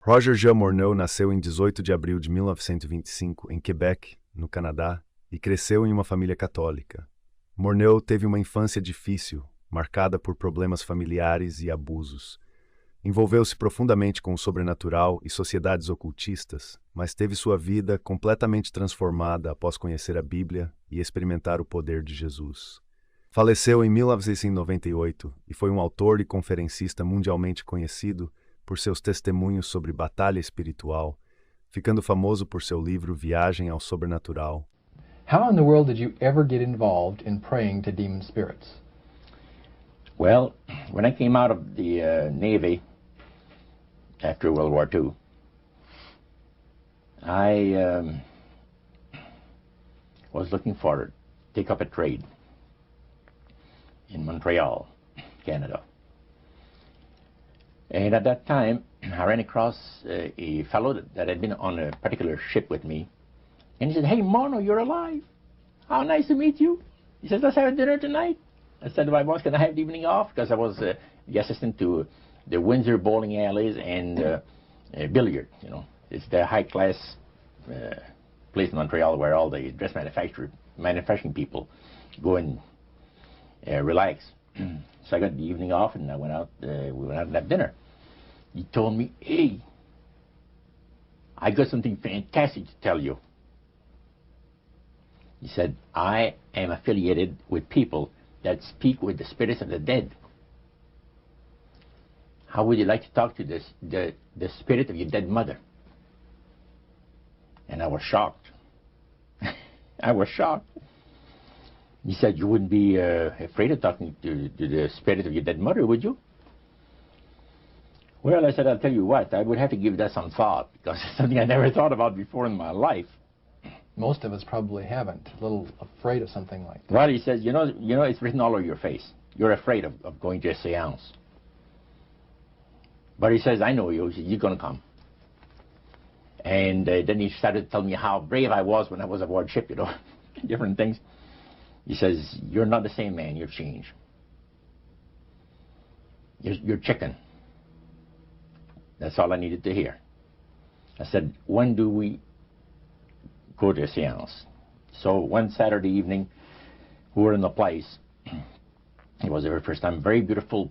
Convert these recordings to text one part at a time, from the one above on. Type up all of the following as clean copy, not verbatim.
Roger Jean Morneau nasceu em 18 de abril de 1925, em Quebec, no Canadá, e cresceu em uma família católica. Morneau teve uma infância difícil, marcada por problemas familiares e abusos. Envolveu-se profundamente com o sobrenatural e sociedades ocultistas, mas teve sua vida completamente transformada após conhecer a Bíblia e experimentar o poder de Jesus. Faleceu em 1998 e foi um autor e conferencista mundialmente conhecido por seus testemunhos sobre batalha espiritual, ficando famoso por seu livro Viagem ao Sobrenatural. How in the world did you ever get involved in praying to demon spirits? Well, when I came out of the Navy after World War II, I was looking to take up a trade in Montreal, Canada. And at that time, I ran across a fellow that had been on a particular ship with me. And he said, "Hey, Morneau, you're alive. How nice to meet you." He says, "Let's have dinner tonight." I said to my boss, "Can I have the evening off?" Because I was the assistant to the Windsor bowling alleys and billiard. You know, it's the high-class place in Montreal where all the dress manufacturing people go and relax. So I got the evening off, and I went out. We went out and had dinner. He told me, "Hey, I got something fantastic to tell you." He said, "I am affiliated with people that speak with the spirits of the dead. How would you like to talk to the spirit of your dead mother?" And I was shocked. I was shocked. He said, "You wouldn't be afraid of talking to the spirit of your dead mother, would you?" Well, I said, "I'll tell you what, I would have to give that some thought, because it's something I never thought about before in my life." Most of us probably haven't. A little afraid of something like that. Well, he says, you know, it's written all over your face. You're afraid of going to a seance. But he says, "I know you. You're going to come." And then he started to tell me how brave I was when I was aboard ship, you know, different things. He says, "You're not the same man. You've changed. You're chicken." That's all I needed to hear. I said, "When do we go to a seance?" So one Saturday evening, we were in the place. It was the very first time. Very beautiful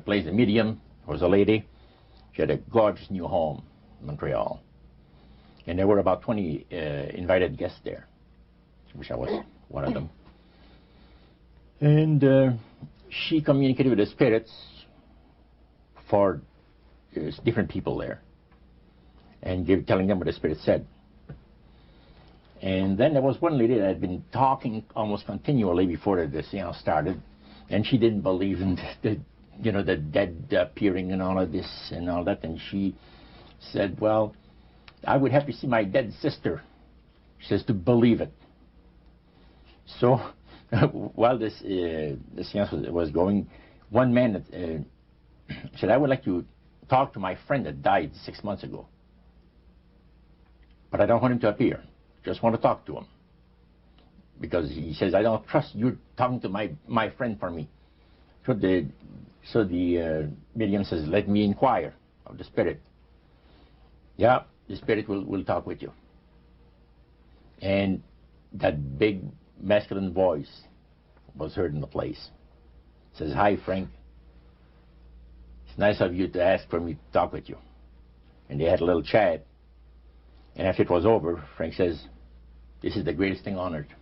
place, a medium. There was a lady. She had a gorgeous new home in Montreal. And there were about 20 invited guests there, which I was one of them. And she communicated with the spirits for different people there, and telling them what the spirit said. And then there was one lady that had been talking almost continually before the seance started, and she didn't believe in the dead appearing and all of this and all that. And she said, "Well, I would have to see my dead sister," she says, "to believe it." So while this the seance was going, one man said, "I would like to talk to my friend that died 6 months ago, but I don't want him to appear. Just want to talk to him, because," he says, "I don't trust you talking to my friend for me." So the medium says, "Let me inquire of the spirit." "Yeah, the spirit will talk with you." And that big masculine voice was heard in the place. It says, "Hi, Frank. It's nice of you to ask for me to talk with you." And they had a little chat. And after it was over, Frank says, "This is the greatest thing on earth,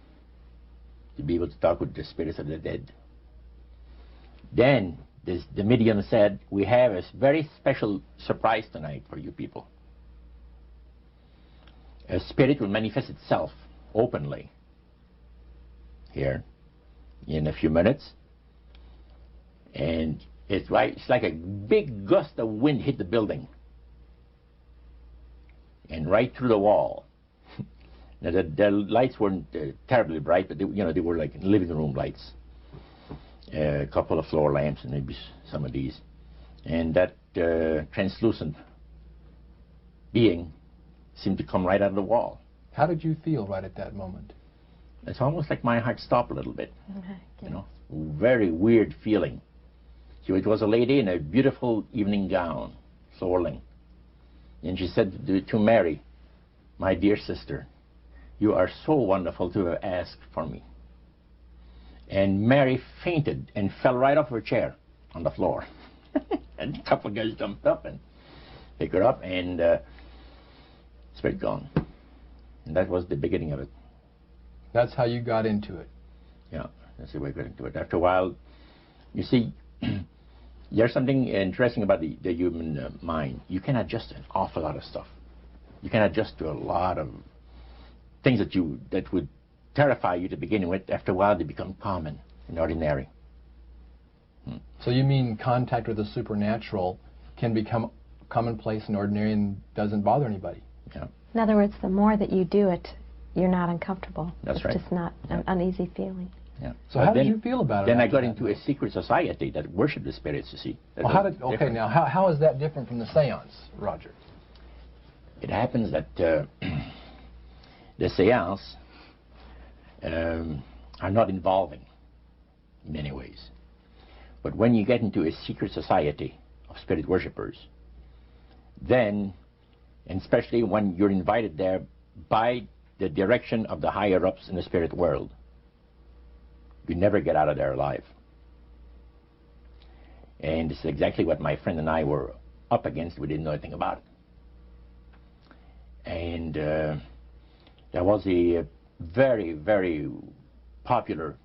to be able to talk with the spirits of the dead." Then the medium said, "We have a very special surprise tonight for you people. A spirit will manifest itself openly here in a few minutes. And it's like a big gust of wind hit the building and right through the wall." Now, the lights weren't terribly bright, but they were like living room lights, a couple of floor lamps, and maybe some of these. And that translucent being seemed to come right out of the wall. How did you feel right at that moment? It's almost like my heart stopped a little bit. You know, very weird feeling. So it was a lady in a beautiful evening gown, floor length, And she said to Mary, "My dear sister, you are so wonderful to have asked for me." And Mary fainted and fell right off her chair on the floor. And a couple of guys jumped up and picked her up, and spirit gone. And that was the beginning of it. That's how you got into it. Yeah, that's the way I got into it. After a while, you see, there's something interesting about the human mind. You can adjust to an awful lot of stuff. You can adjust to a lot of things that would terrify you to begin with. After a while, they become common and ordinary. So you mean contact with the supernatural can become commonplace and ordinary and doesn't bother anybody? Yeah. In other words, the more that you do it, you're not uncomfortable. That's right. It's just not an uneasy feeling. Yeah. So how did you feel about it? Then I got into a secret society that worshipped the spirits, you see. Well, now how is that different from the seance, Roger? It happens that the seance are not involving in many ways. But when you get into a secret society of spirit worshippers, then, and especially when you're invited there by the direction of the higher-ups in the spirit world, you never get out of there alive. And this is exactly what my friend and I were up against. We didn't know anything about it. And there was a very, very popular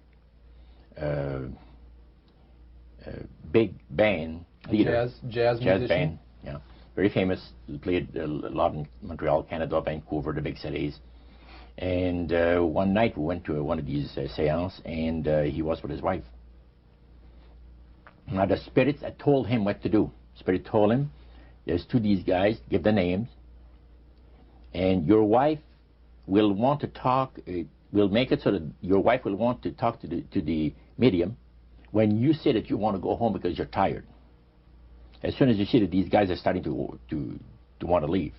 big band leader. Jazz musician? Band, yeah. Very famous. He played a lot in Montreal, Canada, Vancouver, the big cities. And one night we went to one of these seances, and he was with his wife. Now the spirits had told him what to do. Spirit told him, there's two of these guys, give the names, and your wife will want to talk, we'll make it so that your wife will want to talk to the medium when you say that you want to go home because you're tired. As soon as you see that these guys are starting to want to leave,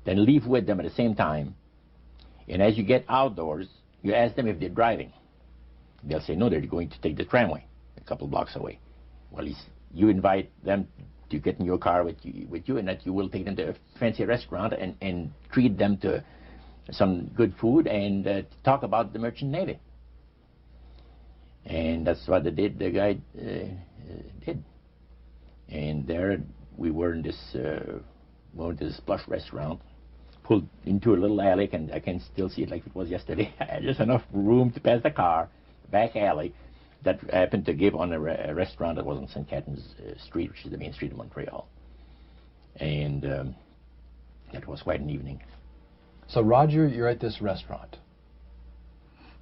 then leave with them at the same time. And as you get outdoors, you ask them if they're driving. They'll say, no, they're going to take the tramway a couple blocks away. Well, you invite them to get in your car with you, and that you will take them to a fancy restaurant and treat them to some good food and talk about the merchant navy. And that's what the guy did. And there we were in this plush restaurant, pulled into a little alley, and I can still see it like it was yesterday. Just enough room to pass the car, back alley, that happened to give on a restaurant that was on St. Catharines Street, which is the main street of Montreal. And that was quite an evening. So Roger, you're at this restaurant.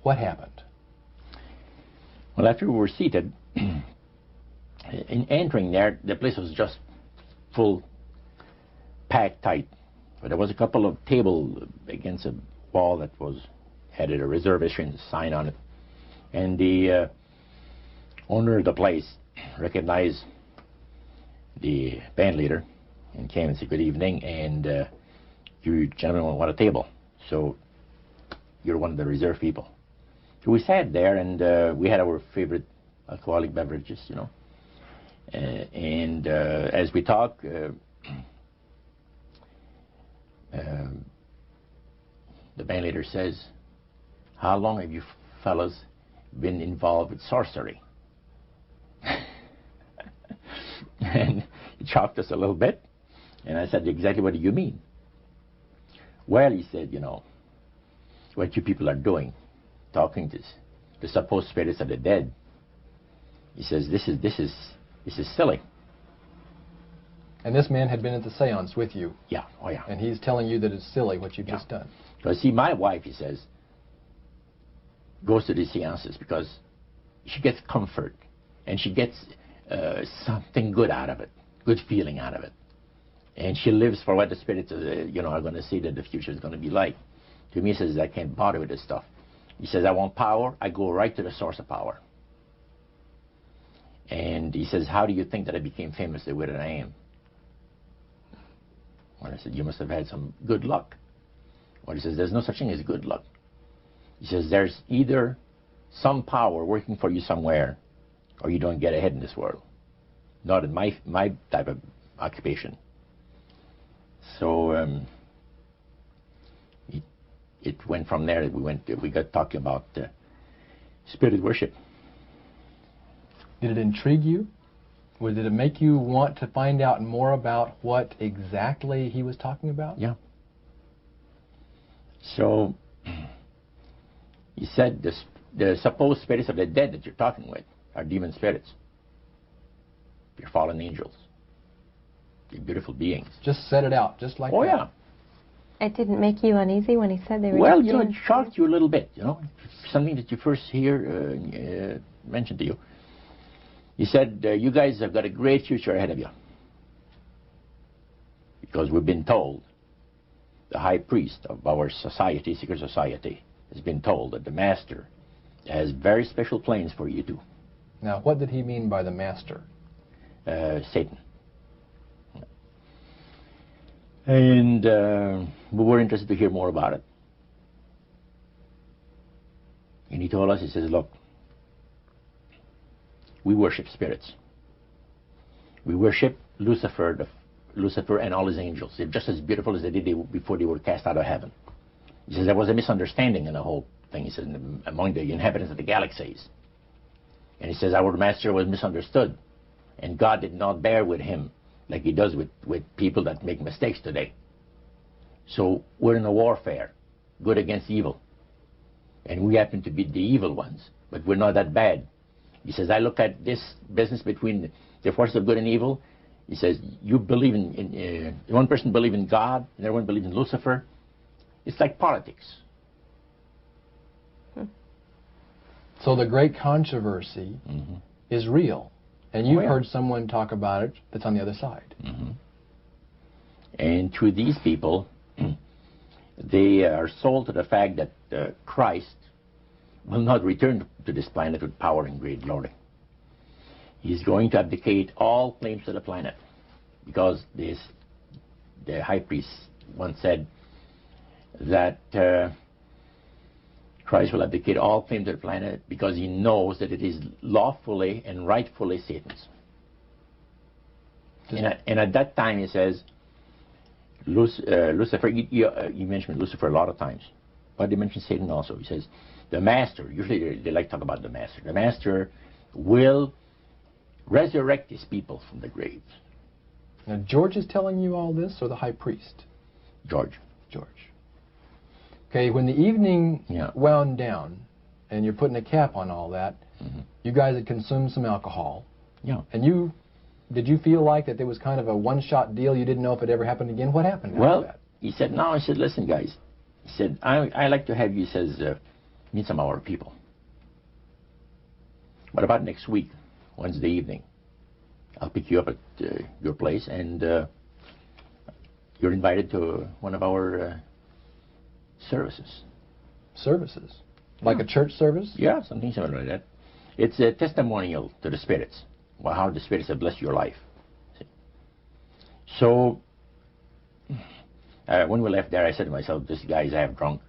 What happened? Well, after we were seated, in entering there, the place was just full, packed tight. But there was a couple of tables against a wall that had a reservation sign on it. And the owner of the place recognized the band leader and came and said, good evening, and you gentlemen want a table. So you're one of the reserved people. So we sat there, and we had our favorite alcoholic beverages, you know. And as we talked, the band leader says, how long have you fellas been involved with sorcery? And he shocked us a little bit, and I said, exactly what do you mean? Well, he said, you know, what you people are doing, talking to the supposed spirits of the dead. He says, this is silly. And this man had been at the seance with you. Yeah, oh yeah. And he's telling you that it's silly what you've just done. Because see, my wife, he says, goes to these seances because she gets comfort and she gets something good out of it, good feeling out of it. And she lives for what the spirits are going to say that the future is going to be like. To me, he says, I can't bother with this stuff. He says, I want power. I go right to the source of power. And he says, how do you think that I became famous the way that I am? Well, I said, you must have had some good luck. Well, he says, there's no such thing as good luck. He says, there's either some power working for you somewhere, or you don't get ahead in this world. Not in my type of occupation. So it went from there. We got talking about spirit worship. Did it intrigue you? Did it make you want to find out more about what exactly he was talking about? Yeah. So he said the supposed spirits of the dead that you're talking with are demon spirits. They're fallen angels. They're beautiful beings. Just set it out, just like that. Oh, yeah. It didn't make you uneasy when he said they were Well, just you know, it demons? shocked you a little bit, you know. Something that you first hear mentioned to you. He said, you guys have got a great future ahead of you. Because we've been told, the high priest of our society, secret society, has been told that the master has very special plans for you too. Now, what did he mean by the master? Satan. And we were interested to hear more about it. And he told us, he says, look, we worship spirits. We worship Lucifer and all his angels. They're just as beautiful as they did before they were cast out of heaven. He says there was a misunderstanding in the whole thing. He says among the inhabitants of the galaxies. And he says our master was misunderstood. And God did not bear with him like he does with people that make mistakes today. So we're in a warfare, good against evil. And we happen to be the evil ones, but we're not that bad. He says, I look at this business between the forces of good and evil. He says, you believe in one person believes in God, and everyone believes in Lucifer. It's like politics. So the great controversy is real. And you've heard someone talk about it that's on the other side. And to these people, they are sold to the fact that Christ will not return to this planet with power and great glory. He's going to abdicate all claims to the planet, because the high priest once said that Christ will abdicate all claim to the planet because he knows that it is lawfully and rightfully Satan's. And at that time, he says, Lucifer, you mentioned Lucifer a lot of times, but they mention Satan also. He says, the master, usually they like to talk about the master. The master will resurrect his people from the graves. Now, George is telling you all this, or the high priest? George. Okay, when the evening wound down, and you're putting a cap on all that, you guys had consumed some alcohol. Yeah. And did you feel like that there was kind of a one-shot deal? You didn't know if it ever happened again? What happened after that? He said, no. I said, listen, guys. He said, I like to have you, he says, meet some of our people. What about next week, Wednesday evening? I'll pick you up at your place, and you're invited to one of our services. Services? Like a church service? Yeah, something similar like that. It's a testimonial to the spirits, well, how the spirits have blessed your life. See? So, when we left there, I said to myself, this guy is half drunk.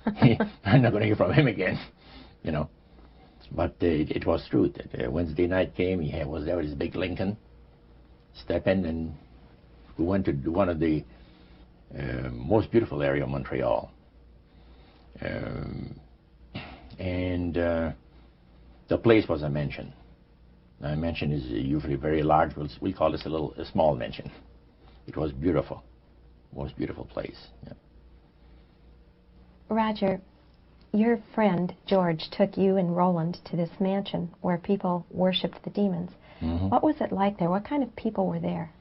I'm not going to hear from him again, you know. But it was true. Wednesday night came, he was there with his big Lincoln, step in, and we went to one of the most beautiful area of Montreal. And the place was a mansion. Now, a mansion is usually very large. We call this a small mansion. It was beautiful. Most beautiful place. Yeah. Roger, your friend George took you and Roland to this mansion where people worshipped the demons. What was it like there? What kind of people were there?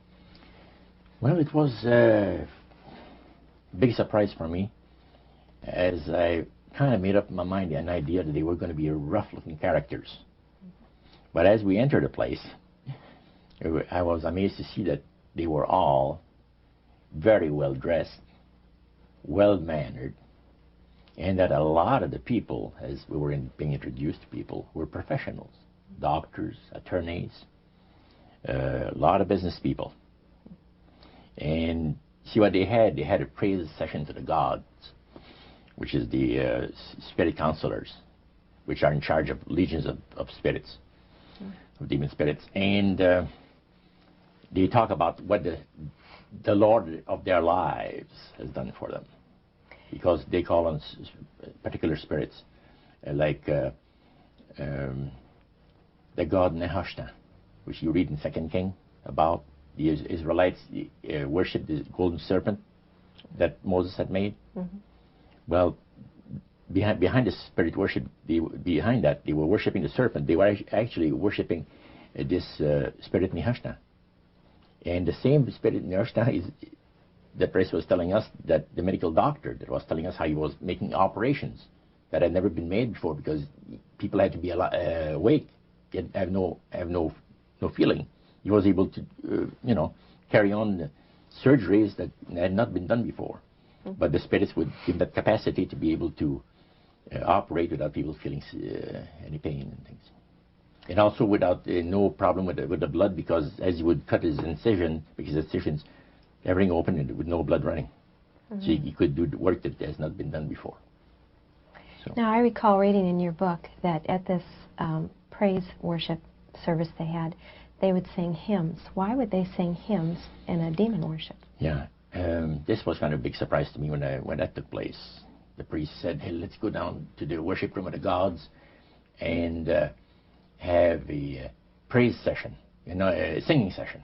Well, it was a big surprise for me, as I kind of made up in my mind an idea that they were going to be rough-looking characters. But as we entered the place, I was amazed to see that they were all very well dressed, well mannered, and that a lot of the people, as we were being introduced to people, were professionals, doctors, attorneys, a lot of business people. And see what they had? They had a praise session to the gods, which is the spirit counselors, which are in charge of legions of spirits, of demon spirits. And they talk about what the Lord of their lives has done for them, because they call on particular spirits, like the god Nehushtan, which you read in 2 King about. The Israelites worshipped the golden serpent that Moses had made. Mm-hmm. Well, behind the spirit worship, behind that, they were worshipping the serpent. They were actually worshipping this spirit Nehushtan. And the same spirit Nehushtan is, the priest was telling us, that the medical doctor that was telling us how he was making operations that had never been made before, because people had to be awake, yet have no feeling. He was able to, carry on surgeries that had not been done before. Mm-hmm. But the spirits would give that capacity to be able to operate without people feeling any pain and things. And also without no problem with the blood, because as he would cut his incision, because his incisions, everything open and with no blood running. Mm-hmm. So he could do the work that has not been done before. So. Now, I recall reading in your book that at this praise worship service they had, they would sing hymns. Why would they sing hymns in a demon worship? Yeah, this was kind of a big surprise to me when that took place. The priest said, "Hey, let's go down to the worship room of the gods and have a praise session, a singing session."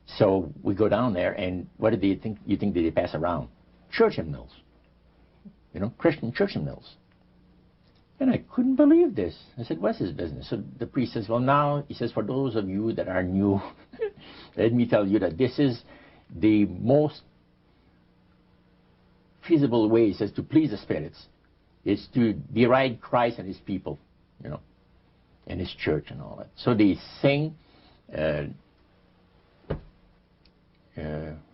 So we go down there, and what did you think they pass around? Church hymnals, Christian church hymnals. And I couldn't believe this. I said, "What's his business?" So the priest says, "Well, now," he says, "for those of you that are new, let me tell you that this is the most feasible way," he says, "to please the spirits, is to deride Christ and his people, and his church and all that." So they sing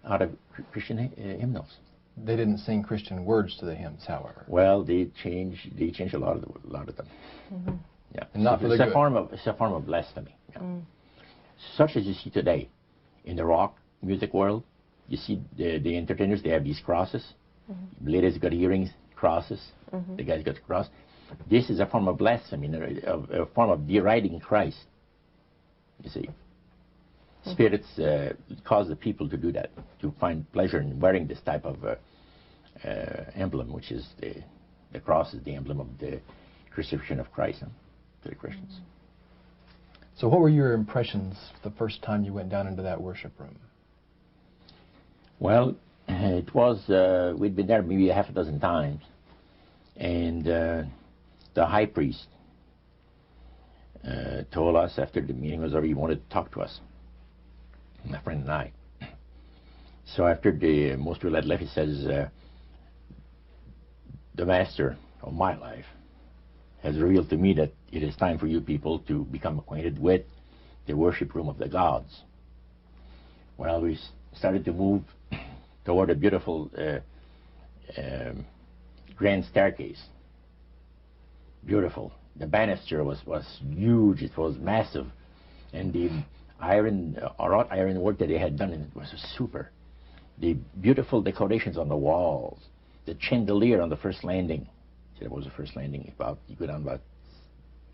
out of Christian hymnals. They didn't sing Christian words to the hymns, however. Well, they changed a lot of them. Mm-hmm. Yeah, and not for the good. It's a form of blasphemy. Yeah. Mm. Such as you see today in the rock music world. You see the entertainers, they have these crosses. Mm-hmm. Ladies got earrings, crosses. Mm-hmm. The guys got the cross. This is a form of blasphemy, a form of deriding Christ. You see. Spirits cause the people to do that, to find pleasure in wearing this type of emblem, which is the cross is the emblem of the crucifixion of Christ to the Christians. So what were your impressions the first time you went down into that worship room? Well, it was, we'd been there maybe a half a dozen times, and the high priest told us after the meeting was over, he wanted to talk to us, my friend and I. So after the most people had left, he says, "The master of my life has revealed to me that it is time for you people to become acquainted with the worship room of the gods." Well, we started to move toward a beautiful grand staircase. Beautiful. The banister was huge. It was massive, and the wrought iron work that they had done in it was super. The beautiful decorations on the walls, the chandelier on the first landing. See, that was the first landing. You go down about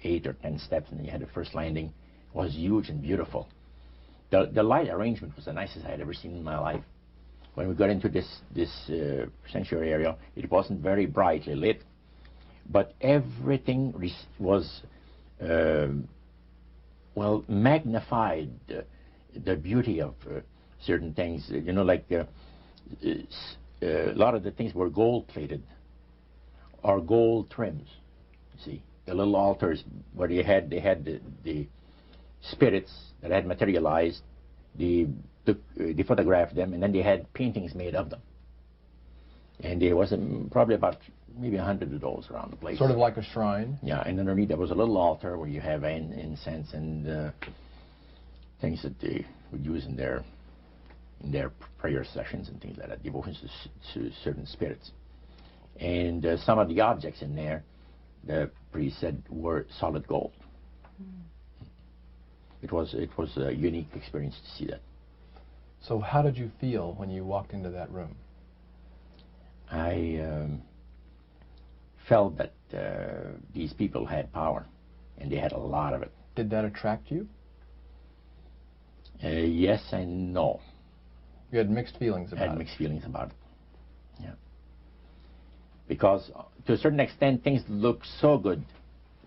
8 or 10 steps, and then you had the first landing. It was huge and beautiful. The light arrangement was the nicest I had ever seen in my life. When we got into this sanctuary area, it wasn't very brightly lit, but everything was magnified the beauty of certain things. Like a lot of the things were gold-plated or gold trims. You see, the little altars where they had the spirits that had materialized. They photographed them, and then they had paintings made of them. And there was probably about maybe 100 of those around the place. Sort of like a shrine. Yeah, and underneath there was a little altar where you have incense and things that they would use in their prayer sessions and things like that, devotions to certain spirits. And some of the objects in there, the priest said, were solid gold. Mm. It was a unique experience to see that. So how did you feel when you walked into that room? I felt that these people had power, and they had a lot of it. Did that attract you? Yes and no. You had mixed feelings I about had it. mixed feelings about it. Yeah. Because to a certain extent, things looked so good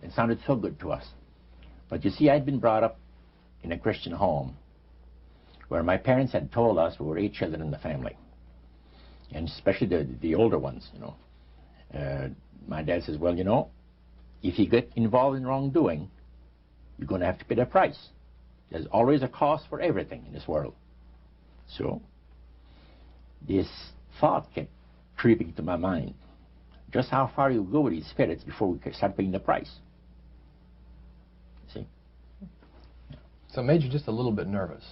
and sounded so good to us. But you see, I'd been brought up in a Christian home where my parents had told us we were 8 children in the family, and especially the older ones, you know. My dad says, well, you know, if you get involved in wrongdoing, you're going to have to pay the price. There's always a cost for everything in this world. So this thought kept creeping into my mind. Just how far you go with these spirits before we start paying the price. See? So it made you just a little bit nervous.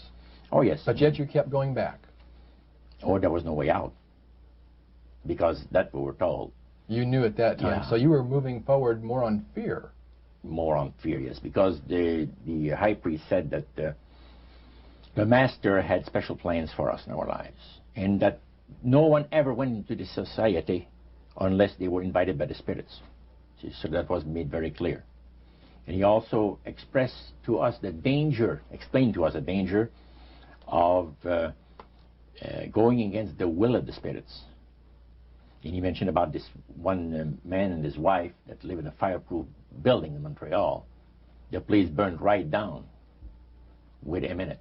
Oh, yes. But yet you kept going back. Oh, there was no way out. Because that's what we're told. You knew at that time. Yeah. So you were moving forward more on fear. More on fear, yes. Because the high priest said that the master had special plans for us in our lives. And that no one ever went into this society unless they were invited by the spirits. See, so that was made very clear. And he also expressed to us the danger, explained to us the danger of going against the will of the spirits. And he mentioned about this one man and his wife that live in a fireproof building in Montreal. The place burned right down with him in it.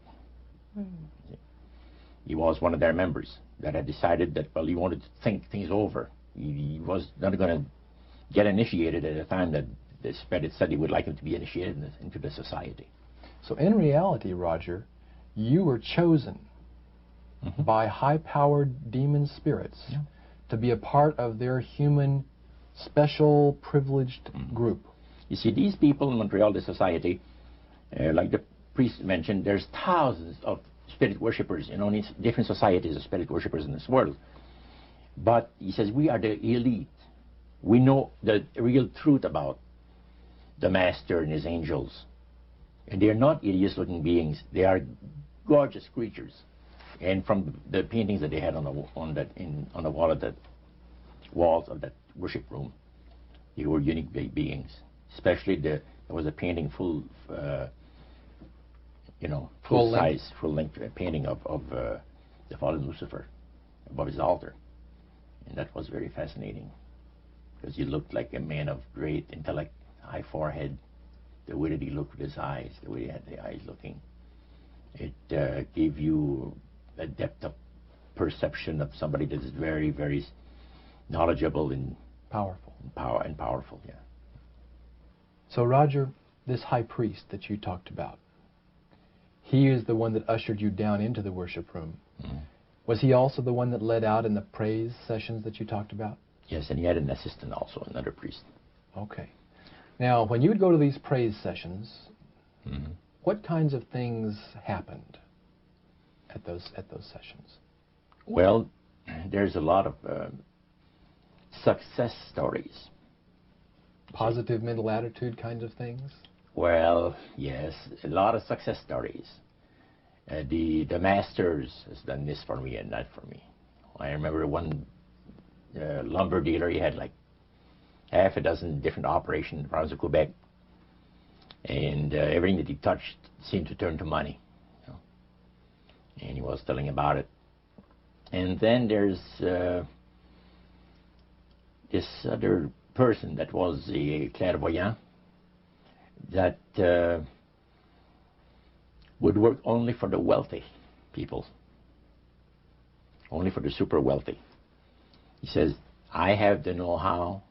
He was one of their members that had decided that, well, he wanted to think things over. He was not going to get initiated at a time that the spirit said he would like him to be initiated into the society. So in reality, Roger, you were chosen by high-powered demon spirits to be a part of their human, special, privileged group. You see, these people in Montreal, the society, like the priest mentioned, there's thousands of spirit worshippers in only different societies of spirit worshippers in this world. But he says we are the elite. We know the real truth about the master and his angels. And they're not hideous-looking beings. They are gorgeous creatures. And from the paintings that they had on the wall of walls of that worship room, they were unique beings. Especially there was a painting full size, full-length painting of the fallen Lucifer above his altar. And that was very fascinating, because he looked like a man of great intellect, high forehead, the way that he looked with his eyes, the way he had the eyes looking. It gave you a depth of perception of somebody that is very, very knowledgeable and powerful. Powerful, yeah. So Roger, this high priest that you talked about, he is the one that ushered you down into the worship room. Was he also the one that led out in the praise sessions that you talked about? Yes, and he had an assistant also, another priest. Okay. Now, when you would go to these praise sessions, what kinds of things happened at those sessions? Well, there's a lot of success stories. Positive mental attitude kinds of things? Well, yes, a lot of success stories. The masters has done this for me and that for me. I remember one lumber dealer, he had like half a dozen different operations in the province of Quebec, and everything that he touched seemed to turn to money. You know? And he was telling about it. And then there's this other person that was a clairvoyant that would work only for the wealthy people, only for the super wealthy. He says, I have the know-how,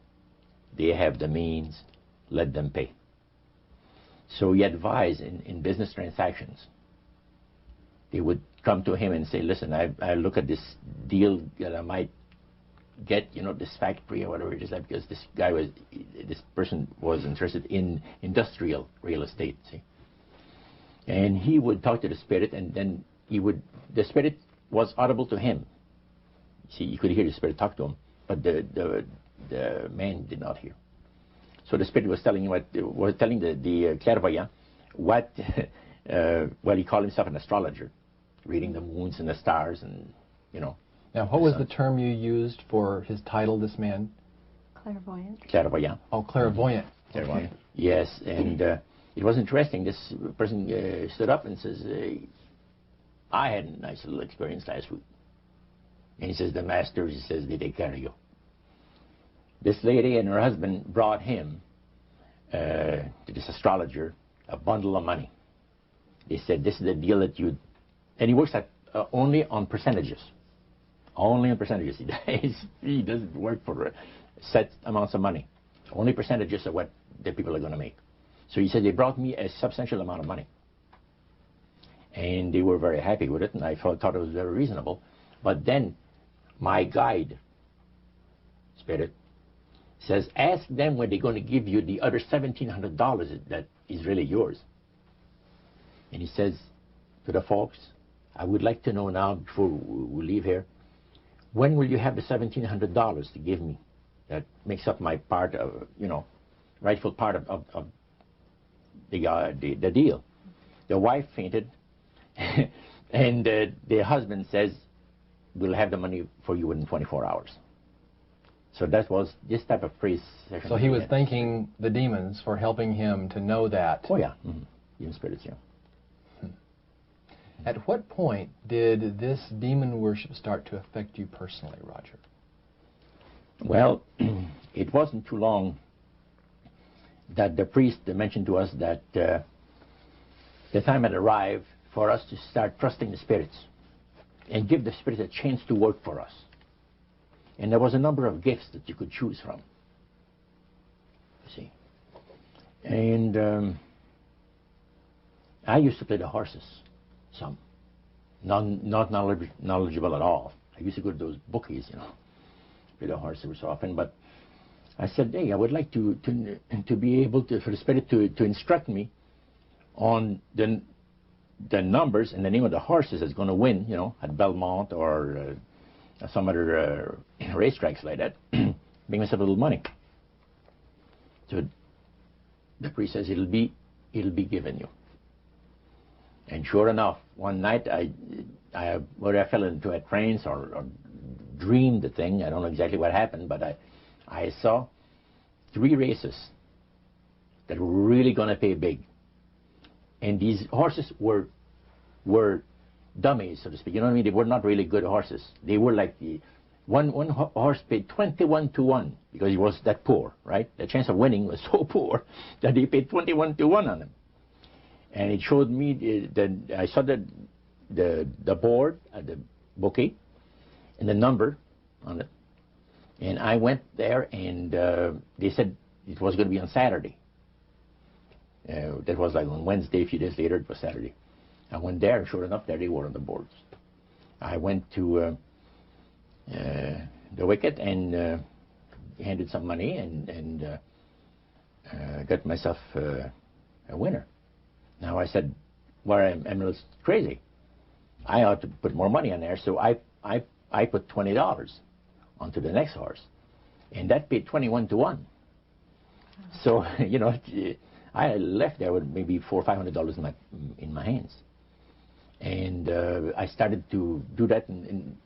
they have the means, let them pay. So he advised in business transactions. They would come to him and say, listen, I look at this deal that I might get, this factory or whatever it is, because this person was interested in industrial real estate, see. And he would talk to the spirit, and then the spirit was audible to him. See, you could hear the spirit talk to him, but the man did not hear. So the spirit was telling the clairvoyant what, well, he called himself an astrologer, reading the moons and the stars, and Now, what was the term you used for his title, this man? Clairvoyant. Clairvoyant. Oh, clairvoyant. Clairvoyant. Okay. Yes, and it was interesting. This person stood up and says, I had a nice little experience last week. And he says, the masters, he says, they take care of you. This lady and her husband brought him, to this astrologer, a bundle of money. They said, this is the deal that you... And he works at only on percentages. Only on percentages. He doesn't work for set amounts of money. Only percentages of what the people are going to make. So he said, they brought me a substantial amount of money. And they were very happy with it, and I thought it was very reasonable. But then my guide, Spirit, says, ask them when they're going to give you the other $1,700 that is really yours. And he says to the folks, I would like to know now, before we leave here, when will you have the $1,700 to give me? That makes up my part of, rightful part of the deal. The wife fainted, and the husband says, we'll have the money for you in 24 hours. So that was this type of praise session. So he was thanking the demons for helping him to know that. Oh, yeah. Demon spirits, yeah. At what point did this demon worship start to affect you personally, Roger? Well, it wasn't too long that the priest mentioned to us that the time had arrived for us to start trusting the spirits and give the spirits a chance to work for us. And there was a number of gifts that you could choose from, you see. And I used to play the horses, some. Not knowledgeable at all. I used to go to those bookies, play the horses often. But I said, hey, I would like to be able to, for the spirit to instruct me on the numbers and the name of the horses that's going to win, at Belmont or some other racetracks like that, make myself a little money. So the priest says, it'll be given you. And sure enough, one night whether I fell into a trance or dreamed the thing, I don't know exactly what happened, but I saw 3 races that were really going to pay big. And these horses were dummies, so to speak. You know what I mean? They were not really good horses. They were like one horse paid 21 to 1 because he was that poor, right? The chance of winning was so poor that they paid 21 to 1 on him. And it showed me that I saw the board at the bouquet and the number on it. And I went there, and they said it was going to be on Saturday. That was like on Wednesday. A few days later, it was Saturday. I went there, and sure enough, there they were on the boards. I went to the wicket and handed some money and got myself a winner. Now I said, well, I'm a little crazy. I ought to put more money on there, so I put $20 onto the next horse, and that paid 21 to 1. So I left there with maybe $400 or $500 in my hands, and I started to do that. In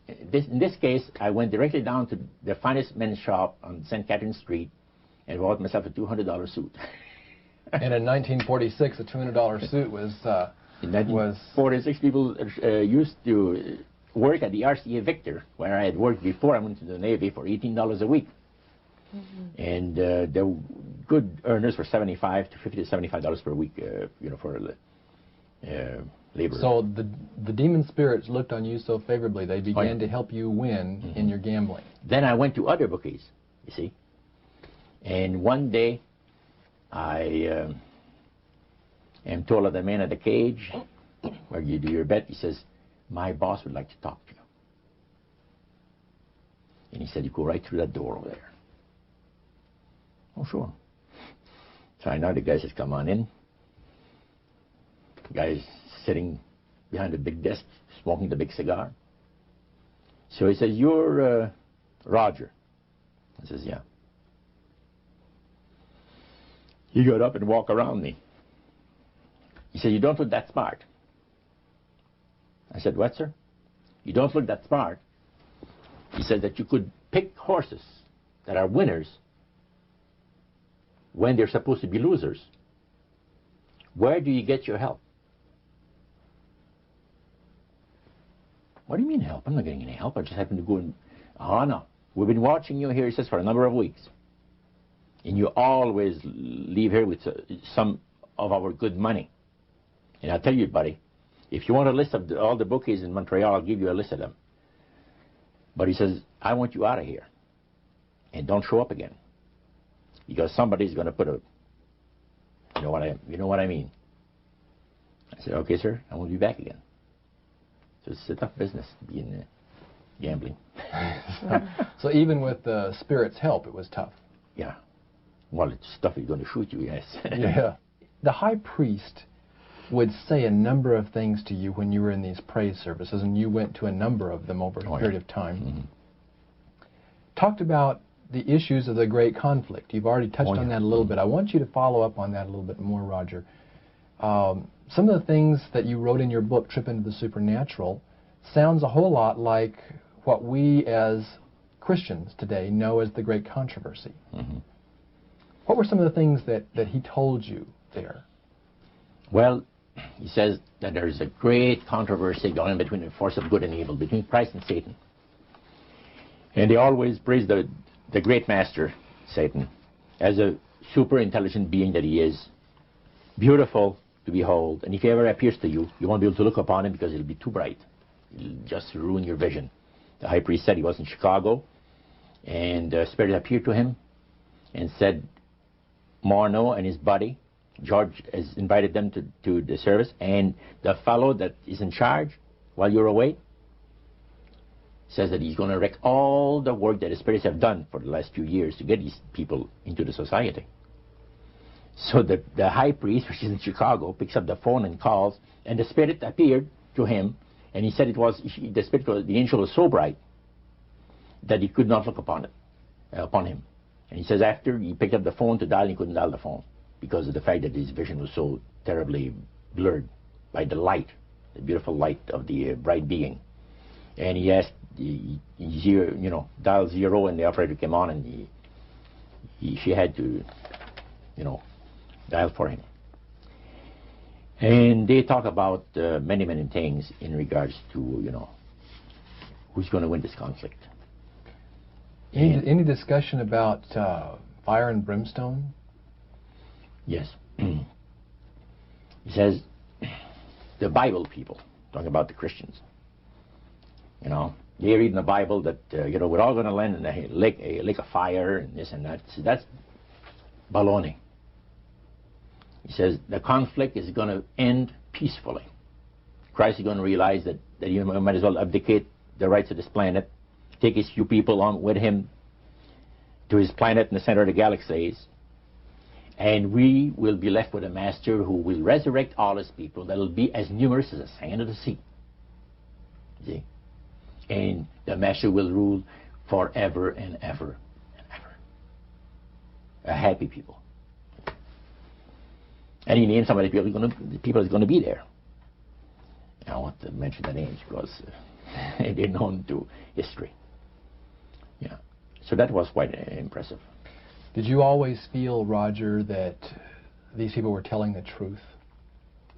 this case, I went directly down to the finest men's shop on St. Catherine Street and bought myself a $200 suit. And in 1946, a $200 suit was... In 1946, people used to work at the RCA Victor, where I had worked before I went to the Navy, for $18 a week. Mm-hmm. And the good earners were $50 to $75 per week, for labor. So the demon spirits looked on you so favorably, they began to help you win in your gambling. Then I went to other bookies, you see. And one day, I am told of the man at the cage where you do your bet. He says, my boss would like to talk to you. And he said, you go right through that door over there. Oh, sure. So I know the guy says, come on in. The guy's sitting behind a big desk, smoking the big cigar. So he says, you're Roger. I says, yeah. He got up and walked around me. He said, you don't look that smart. I said, what, sir? You don't look that smart. He said that you could pick horses that are winners when they're supposed to be losers. Where do you get your help? What do you mean help? I'm not getting any help. I just happen to go and, oh no, we've been watching you here, he says, for a number of weeks. And you always leave here with some of our good money. And I'll tell you, buddy, if you want a list of all the bookies in Montreal, I'll give you a list of them. But he says, I want you out of here. And don't show up again. Because somebody's going to put a, you know what I mean. I said, okay, sir, I won't be back again. So it's a tough business being gambling. So even with the Spirit's help, it was tough. Yeah. Well, it's stuff he's going to shoot you, yes. Yeah. The high priest would say a number of things to you when you were in these praise services, and you went to a number of them over a period of time. Mm-hmm. Talked about the issues of the great conflict. You've already touched on that a little bit. I want you to follow up on that a little bit more, Roger. Some of the things that you wrote in your book, Trip into the Supernatural, sounds a whole lot like what we as Christians today know as the Great Controversy. Mm-hmm. What were some of the things that he told you there? Well, he says that there is a great controversy going on between the force of good and evil, between Christ and Satan. And they always praise the great master, Satan, as a super intelligent being that he is, beautiful to behold. And if he ever appears to you, you won't be able to look upon him because it'll be too bright. It'll just ruin your vision. The high priest said he was in Chicago, and the Spirit appeared to him and said, Morneau and his buddy, George, has invited them to the service, and the fellow that is in charge while you're away says that he's going to wreck all the work that the spirits have done for the last few years to get these people into the society. So the high priest, which is in Chicago, picks up the phone and calls, and the Spirit appeared to him, and he said the angel was so bright that he could not look upon him. And he says after he picked up the phone to dial, he couldn't dial the phone because of the fact that his vision was so terribly blurred by the light, the beautiful light of the bright being. And he asked, dial 0, and the operator came on, and she had to, dial for him. And they talk about many, many things in regards to, who's going to win this conflict. Any discussion about fire and brimstone? Yes. He says, the Bible people, talking about the Christians, they read in the Bible that, we're all going to land in a lake of fire and this and that. So that's baloney. He says the conflict is going to end peacefully. Christ is going to realize that you might as well abdicate the rights of this planet, take his few people on with him to his planet in the center of the galaxies, and we will be left with a master who will resurrect all his people that will be as numerous as the sand of the sea. See? And the master will rule forever and ever and ever. A happy people. And he named some of the people that's going to be there. I don't want to mention the names because they're known to history. Yeah. So that was quite impressive. Did you always feel, Roger, that these people were telling the truth?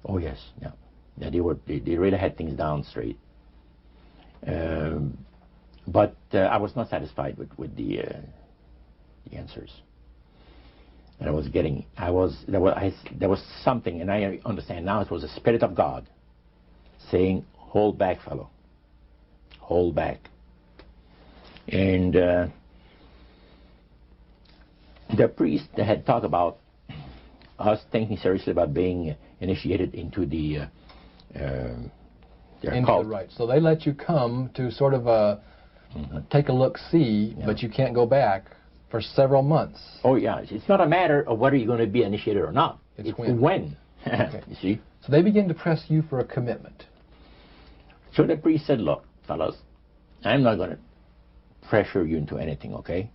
Oh yes, yeah. Yeah, they really had things down straight. But I was not satisfied with the answers. And there was something, and I understand now it was the Spirit of God saying, hold back, fellow. Hold back. And the priest had talked about us thinking seriously about being initiated into the cult. Right. So they let you come to sort of take a look-see, but you can't go back for several months. Oh, yeah. It's not a matter of whether you're going to be initiated or not. It's when. Okay. You see? So they begin to press you for a commitment. So the priest said, look, fellows, I'm not going to pressure you into anything, okay?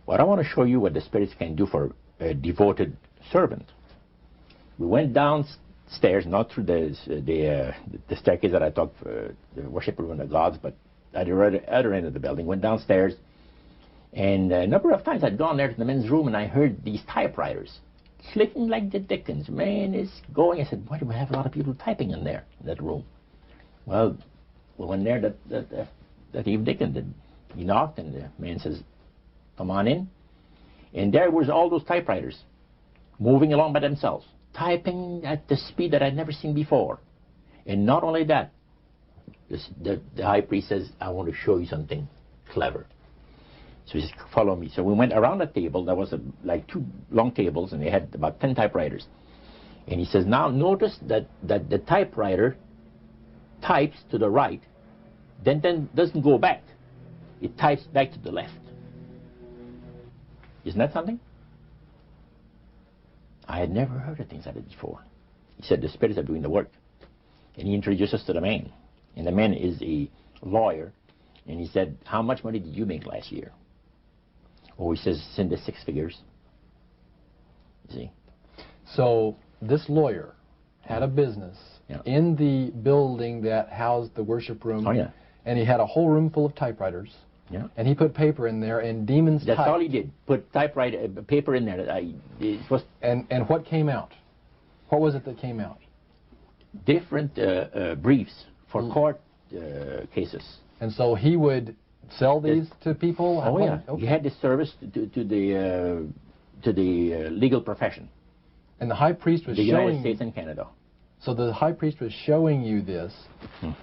But I want to show you what the spirits can do for a devoted servant. We went downstairs, not through the staircase that I talked for the worship room of the gods, but at the other end of the building, went downstairs. And a number of times I'd gone there to the men's room and I heard these typewriters clicking like the dickens. Man, it's going. I said, why do we have a lot of people typing in there, in that room? Well, we went there that evening, and he knocked, and the man says, "Come on in." And there was all those typewriters moving along by themselves, typing at the speed that I'd never seen before. And not only that, the high priest says, "I want to show you something clever." So he says, "Follow me." So we went around the table. There was like 2 long tables, and they had about 10 typewriters. And he says, "Now notice that the typewriter types to the right, then doesn't go back. It types back to the left." Isn't that something? I had never heard of things like that before. He said the spirits are doing the work. And he introduced us to the man. And the man is a lawyer. And he said, "How much money did you make last year?" Oh, he says, "It's in the 6 figures." You see? So this lawyer had a business in the building that housed the worship room. Oh, yeah. And he had a whole room full of typewriters. Yeah. And he put paper in there, and demons That's typed. all he did. Put typewriter paper in there. It was And what came out? What was it that came out? different briefs for court cases. And so he would sell these to people? Oh, yeah. Okay. He had this service to the legal profession. And the high priest was The showing United States and Canada. So the high priest was showing you this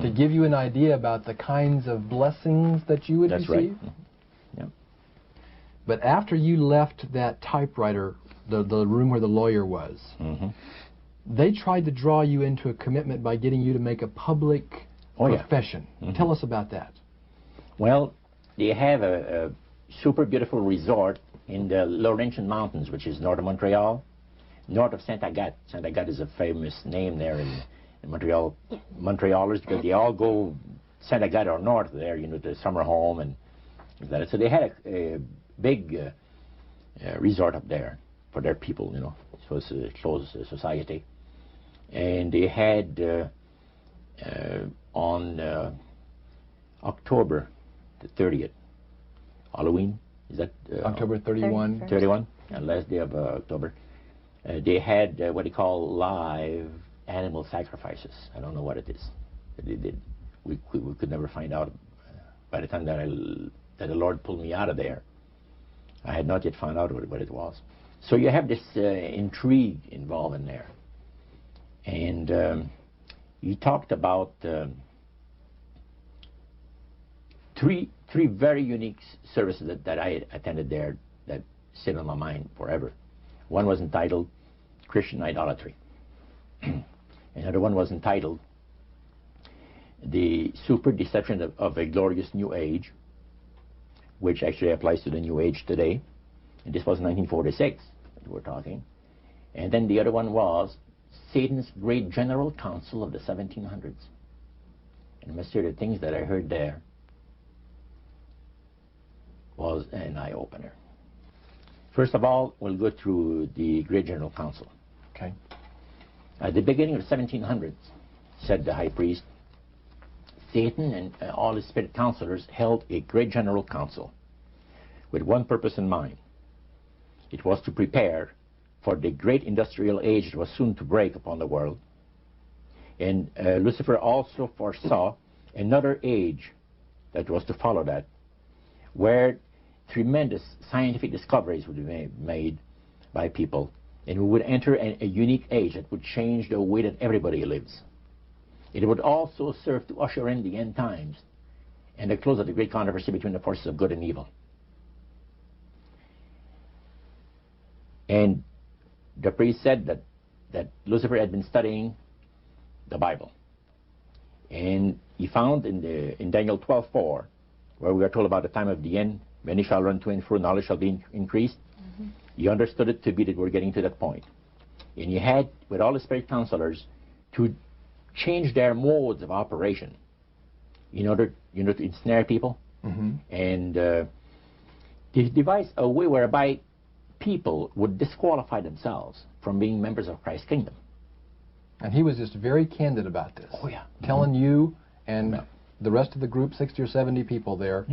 to give you an idea about the kinds of blessings that you would That's receive? right. Yeah. But after you left that typewriter, the room where the lawyer was, they tried to draw you into a commitment by getting you to make a public profession. Tell us about that. Well, they have a super beautiful resort in the Laurentian Mountains, which is north of Montreal, north of Saint Agathe. Saint Agathe is a famous name there in Montreal. Montrealers, because they all go Saint Agathe or north there, you know, the summer home and that. So they had a big resort up there for their people, you know. It was a closed society. And they had on October the 30th, Halloween, is that? October 31. 31, last day of October. They had what they call live animal sacrifices. I don't know what it is that they did. We could never find out. By the time that the Lord pulled me out of there, I had not yet found out what it was. So you have this intrigue involved in there. And you talked about three very unique services that I attended there that sit on my mind forever. One was entitled Christian Idolatry. Another one was entitled The Super Deception of a Glorious New Age, which actually applies to the New Age today. And this was 1946 that we're talking. And then the other one was Satan's Great General Council of the 1700s. And I must say the things that I heard there was an eye-opener. First of all, we'll go through the Great General Council. Okay. At the beginning of the 1700s, said the high priest, Satan and all his spirit counselors held a Great General Council with one purpose in mind. It was to prepare for the great industrial age that was soon to break upon the world. And Lucifer also foresaw another age that was to follow that, where tremendous scientific discoveries would be made by people, and we would enter a unique age that would change the way that everybody lives. It would also serve to usher in the end times and the close of the great controversy between the forces of good and evil. And the priest said that Lucifer had been studying the Bible, and he found in Daniel 12:4, where we are told about the time of the end, many shall run to and fro, knowledge shall be increased. He understood it to be that we're getting to that point. And he had, with all the spirit counselors, to change their modes of operation in order, you know, to ensnare people. And he devised a way whereby people would disqualify themselves from being members of Christ's kingdom. And he was just very candid about this. Oh, yeah. Telling you and the rest of the group, 60 or 70 people there,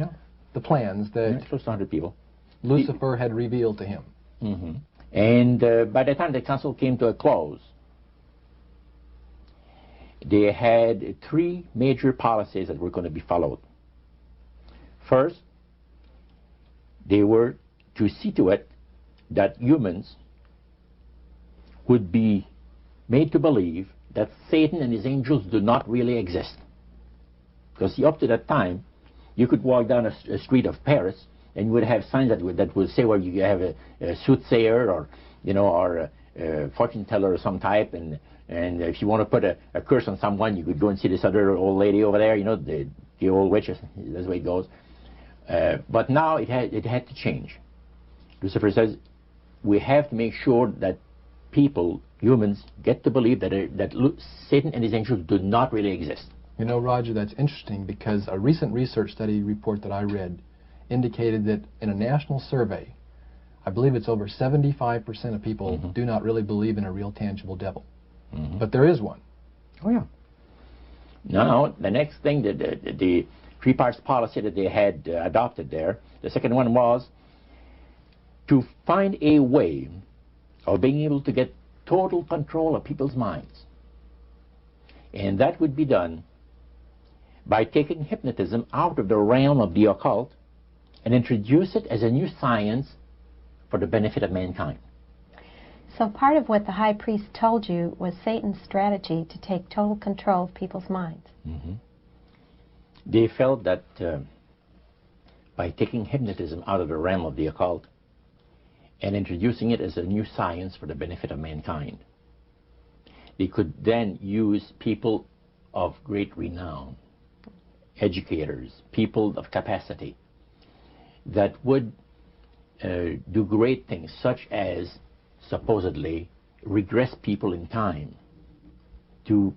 the plans that close to 100 people. Lucifer had revealed to him. And by the time the council came to a close, they had three major policies that were going to be followed. First, they were to see to it that humans would be made to believe that Satan and his angels do not really exist. Because see, up to that time, you could walk down a street of Paris and you would have signs that would say, well, you have a soothsayer or, you know, or a fortune teller of some type, and if you want to put a curse on someone, you could go and see this other old lady over there, you know, the old witch. That's the way it goes. But now it had to change. Lucifer says we have to make sure that people, humans, get to believe that Satan and his angels do not really exist. You know, Roger, that's interesting because a recent research study report that I read indicated that in a national survey, I believe it's over 75% of people do not really believe in a real tangible devil. But there is one. Oh, yeah. Now, the next thing, the three parts policy that they had adopted there, the second one was to find a way of being able to get total control of people's minds. And that would be done by taking hypnotism out of the realm of the occult and introduce it as a new science for the benefit of mankind. So part of what the high priest told you was Satan's strategy to take total control of people's minds. They felt that by taking hypnotism out of the realm of the occult and introducing it as a new science for the benefit of mankind, they could then use people of great renown, educators, people of capacity, that would do great things, such as supposedly regress people in time to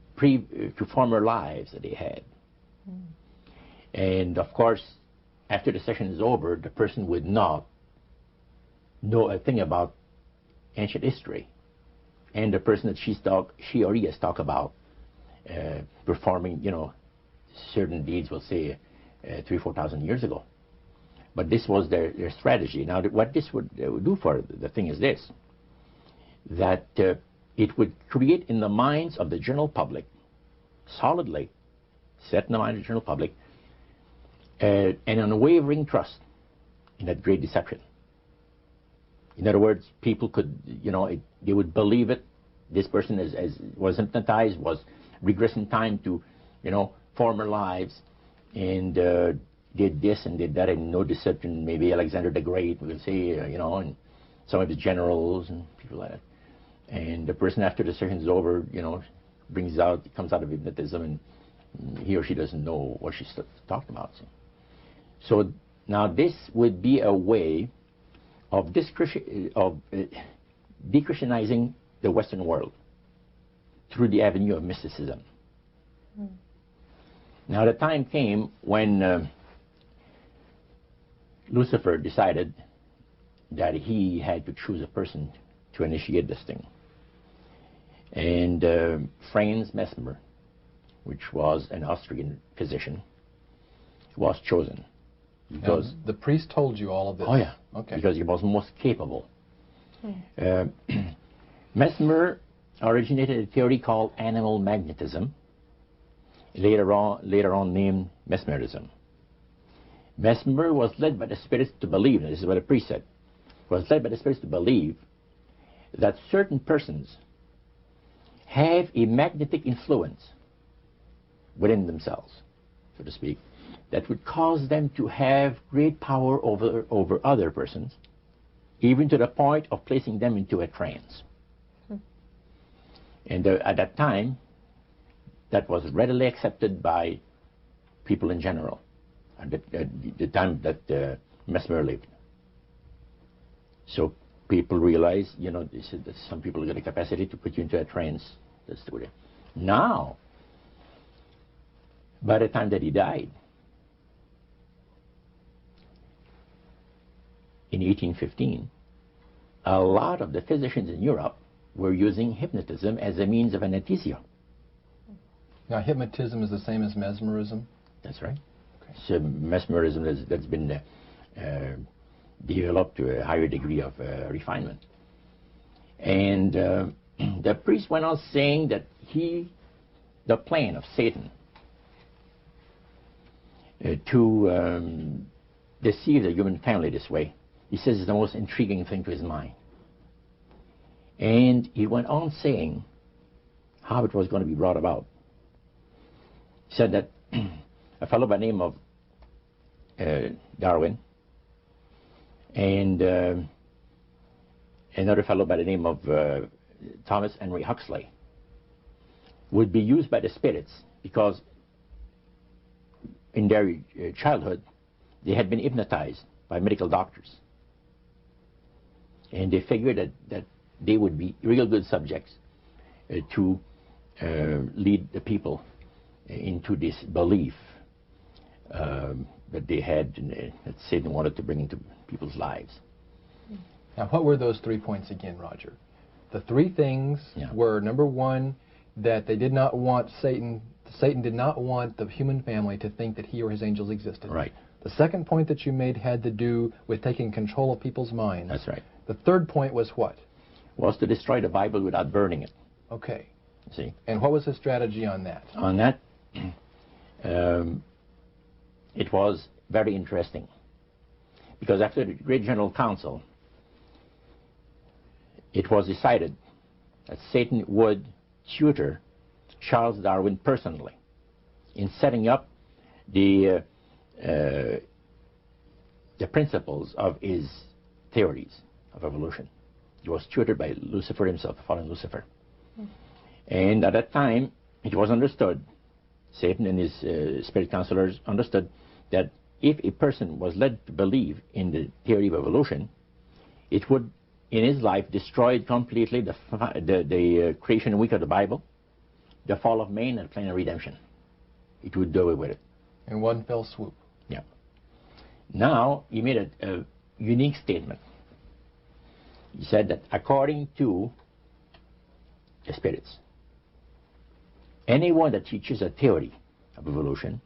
former lives that they had. And of course, after the session is over, the person would not know a thing about ancient history, and the person that she or he has talked about performing, you know, certain deeds, we'll say 3,000 or 4,000 years ago. But this was their strategy. Now, what this would do for the thing is this, that it would create in the minds of the general public, solidly set in the mind of the general public, an unwavering trust in that great deception. In other words, people could, you know, they would believe it. This person was hypnotized, was regressing time to, you know, former lives, and did this and did that, and no deception. Maybe Alexander the Great, we would say, you know, and some of his generals and people like that. And the person, after the session is over, you know, comes out of hypnotism, and he or she doesn't know what she's talking about. So now this would be a way of de-Christianizing the Western world through the avenue of mysticism. Now the time came when Lucifer decided that he had to choose a person to initiate this thing. And Franz Mesmer, which was an Austrian physician, was chosen. Because now, the priest told you all of this? Oh, yeah. Okay. Because he was most capable. Mesmer originated a theory called animal magnetism, later on named mesmerism. Mesmer was led by the spirits to believe, and this is what the priest said, was led by the spirits to believe that certain persons have a magnetic influence within themselves, so to speak, that would cause them to have great power over other persons, even to the point of placing them into a trance. And at that time, that was readily accepted by people in general, at the time that Mesmer lived. So people realized, you know, they said that some people got a capacity to put you into a trance. That's the way. Now, by the time that he died, in 1815, a lot of the physicians in Europe were using hypnotism as a means of anesthesia. Now, hypnotism is the same as mesmerism? That's right. Okay. So mesmerism that's been developed to a higher degree of refinement. And the priest went on saying that the plan of Satan to deceive the human family this way, he says it's the most intriguing thing to his mind. And he went on saying how it was going to be brought about. He said that a fellow by the name of Darwin and another fellow by the name of Thomas Henry Huxley would be used by the spirits because in their childhood they had been hypnotized by medical doctors, and they figured that they would be real good subjects to lead the people into this belief that they had, that Satan wanted to bring into people's lives. Now, what were those 3 points again, Roger? The 3 things were, number 1, that they did not want Satan did not want the human family to think that he or his angels existed. Right. The second point that you made had to do with taking control of people's minds. That's right. The third point was what? Was to destroy the Bible without burning it. Okay. See? And what was his strategy on that? On that, it was very interesting. Because after the Great General Council, it was decided that Satan would tutor Charles Darwin personally in setting up the principles of his theories of evolution. He was tutored by Lucifer himself, the fallen Lucifer. And at that time, it was understood, Satan and his spirit counselors understood, that if a person was led to believe in the theory of evolution, it would, in his life, destroy completely the creation week of the Bible, the fall of man, and the plan of redemption. It would do away with it. In one fell swoop. Yeah. Now, he made a unique statement. He said that according to the spirits, anyone that teaches a theory of evolution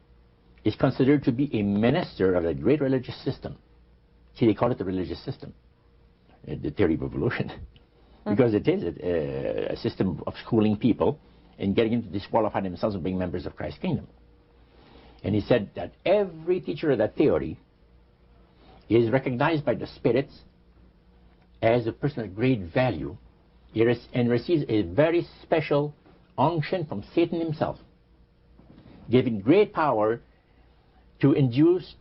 is considered to be a minister of a great religious system. See, they call it the religious system, the theory of evolution, because it is a system of schooling people and getting them to disqualify themselves and being members of Christ's kingdom. And he said that every teacher of that theory is recognized by the spirits as a person of great value and receives a very special unction from Satan himself, giving great power to induce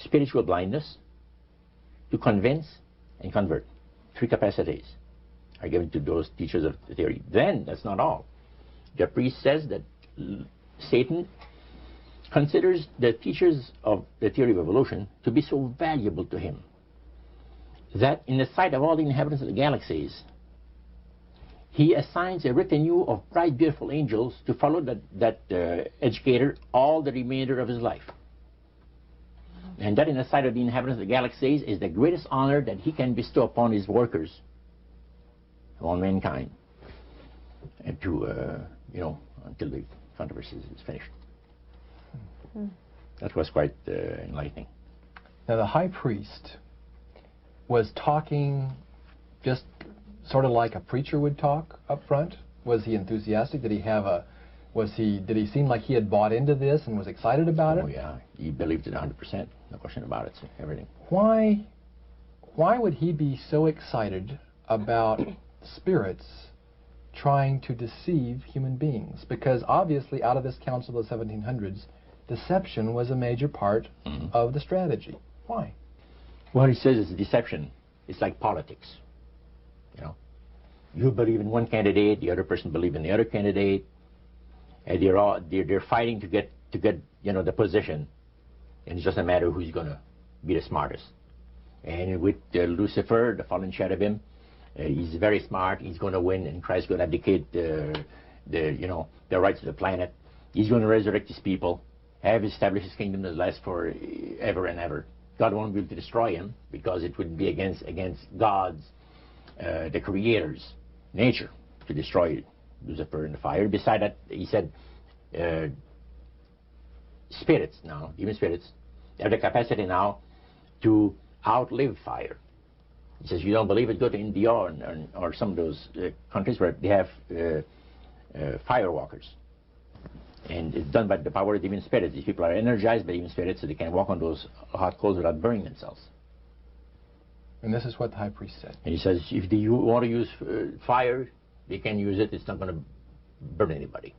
spiritual blindness, to convince and convert. 3 capacities are given to those teachers of the theory. Then, that's not all. The priest says that Satan considers the teachers of the theory of evolution to be so valuable to him that in the sight of all the inhabitants of the galaxies, he assigns a retinue of bright, beautiful angels to follow that educator all the remainder of his life. And that in the sight of the inhabitants of the galaxies is the greatest honor that he can bestow upon his workers, upon mankind, and to, until the controversy is finished. That was quite enlightening. Now, the high priest was talking just sort of like a preacher would talk up front. Was he enthusiastic? Did he seem like he had bought into this and was excited about it? Oh yeah, he believed it 100%, no question about it, so everything. Why would he be so excited about spirits trying to deceive human beings? Because obviously out of this council of the 1700s, deception was a major part of the strategy. Why? Well, he says it's deception. It's like politics. You believe in one candidate, the other person believes in the other candidate, and they're fighting to get the position, and it's just a matter of who's going to be the smartest. And with Lucifer, the fallen cherubim, he's very smart. He's going to win, and Christ's going to abdicate the rights of the planet. He's going to resurrect his people, have established his kingdom that lasts for ever and ever. God won't be able to destroy him because it would be against God's, the Creator's nature to destroy Lucifer in the fire. Beside that, he said, spirits now, even spirits, have the capacity now to outlive fire. He says, you don't believe it, go to India or some of those countries where they have firewalkers. And it's done by the power of demon spirits. These people are energized by demon spirits, so they can walk on those hot coals without burning themselves. And this is what the high priest said. And he says, if they want to use fire, they can use it. It's not going to burn anybody.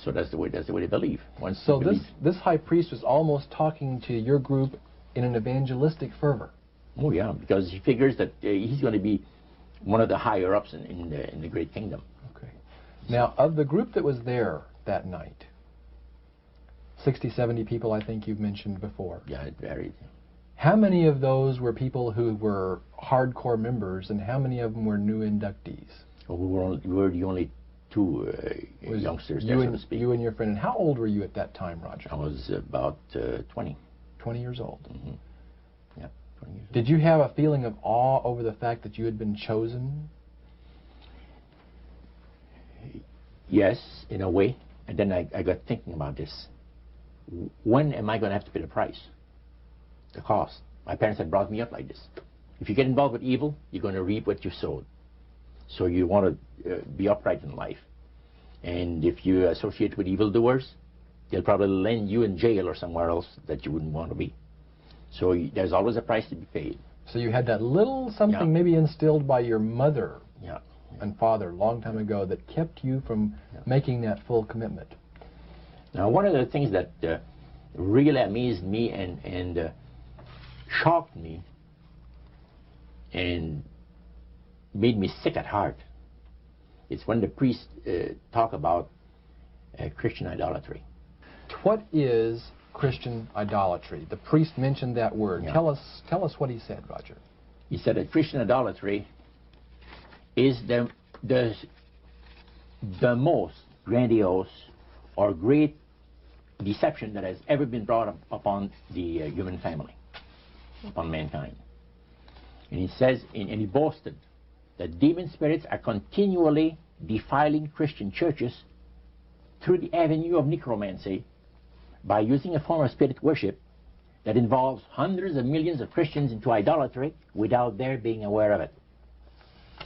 So that's the way they believe. So this high priest was almost talking to your group in an evangelistic fervor. Oh yeah, because he figures that he's going to be one of the higher ups in the great kingdom. Okay. Now, of the group that was there that night, 60, 70 people, I think you've mentioned before. Yeah, it varied. How many of those were people who were hardcore members, and how many of them were new inductees? Well, we were the only two youngsters there, so to speak. You and your friend. And how old were you at that time, Roger? I was about 20. 20 years old. Mm-hmm. Yeah, 20 years old. Did you have a feeling of awe over the fact that you had been chosen? Yes, in a way. And then I got thinking about this. When am I going to have to pay the price? The cost. My parents had brought me up like this. If you get involved with evil, you're going to reap what you sowed. So you want to be upright in life. And if you associate with evildoers, they'll probably land you in jail or somewhere else that you wouldn't want to be. So there's always a price to be paid. So you had that little something maybe instilled by your mother and father a long time ago that kept you from making that full commitment. Now, one of the things that really amazed me and shocked me and made me sick at heart, it's when the priests talk about Christian idolatry. What is Christian idolatry? The priest mentioned that word. Yeah. Tell us what he said, Roger. He said that Christian idolatry is the most grandiose or great deception that has ever been brought upon the human family, upon mankind. And he says, and he boasted that demon spirits are continually defiling Christian churches through the avenue of necromancy by using a form of spirit worship that involves hundreds of millions of Christians into idolatry without their being aware of it.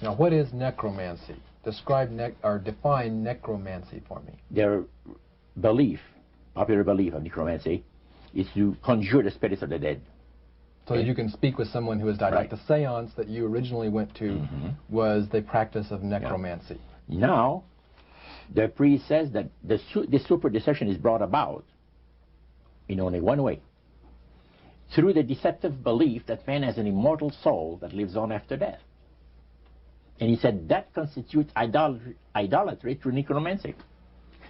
Now, what is necromancy? Describe or define necromancy for me. Their belief, popular belief of necromancy, is to conjure the spirits of the dead. So that you can speak with someone who has died. Right. Like the seance that you originally went to was the practice of necromancy. Yeah. Now, the priest says that the super deception is brought about in only one way. Through the deceptive belief that man has an immortal soul that lives on after death. And he said that constitutes idolatry through necromancy.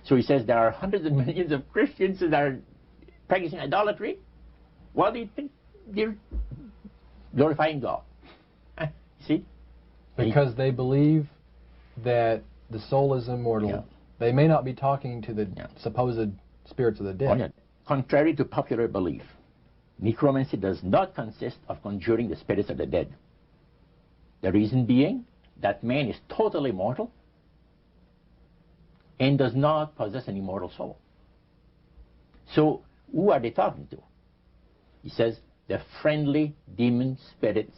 So he says there are hundreds of millions of Christians that are practicing idolatry while they think they're glorifying God. See? Because they believe that the soul is immortal. Yeah. They may not be talking to the supposed spirits of the dead. Oh, yeah. Contrary to popular belief, necromancy does not consist of conjuring the spirits of the dead. The reason being that man is totally mortal and does not possess an immortal soul. So who are they talking to? He says the friendly demon spirits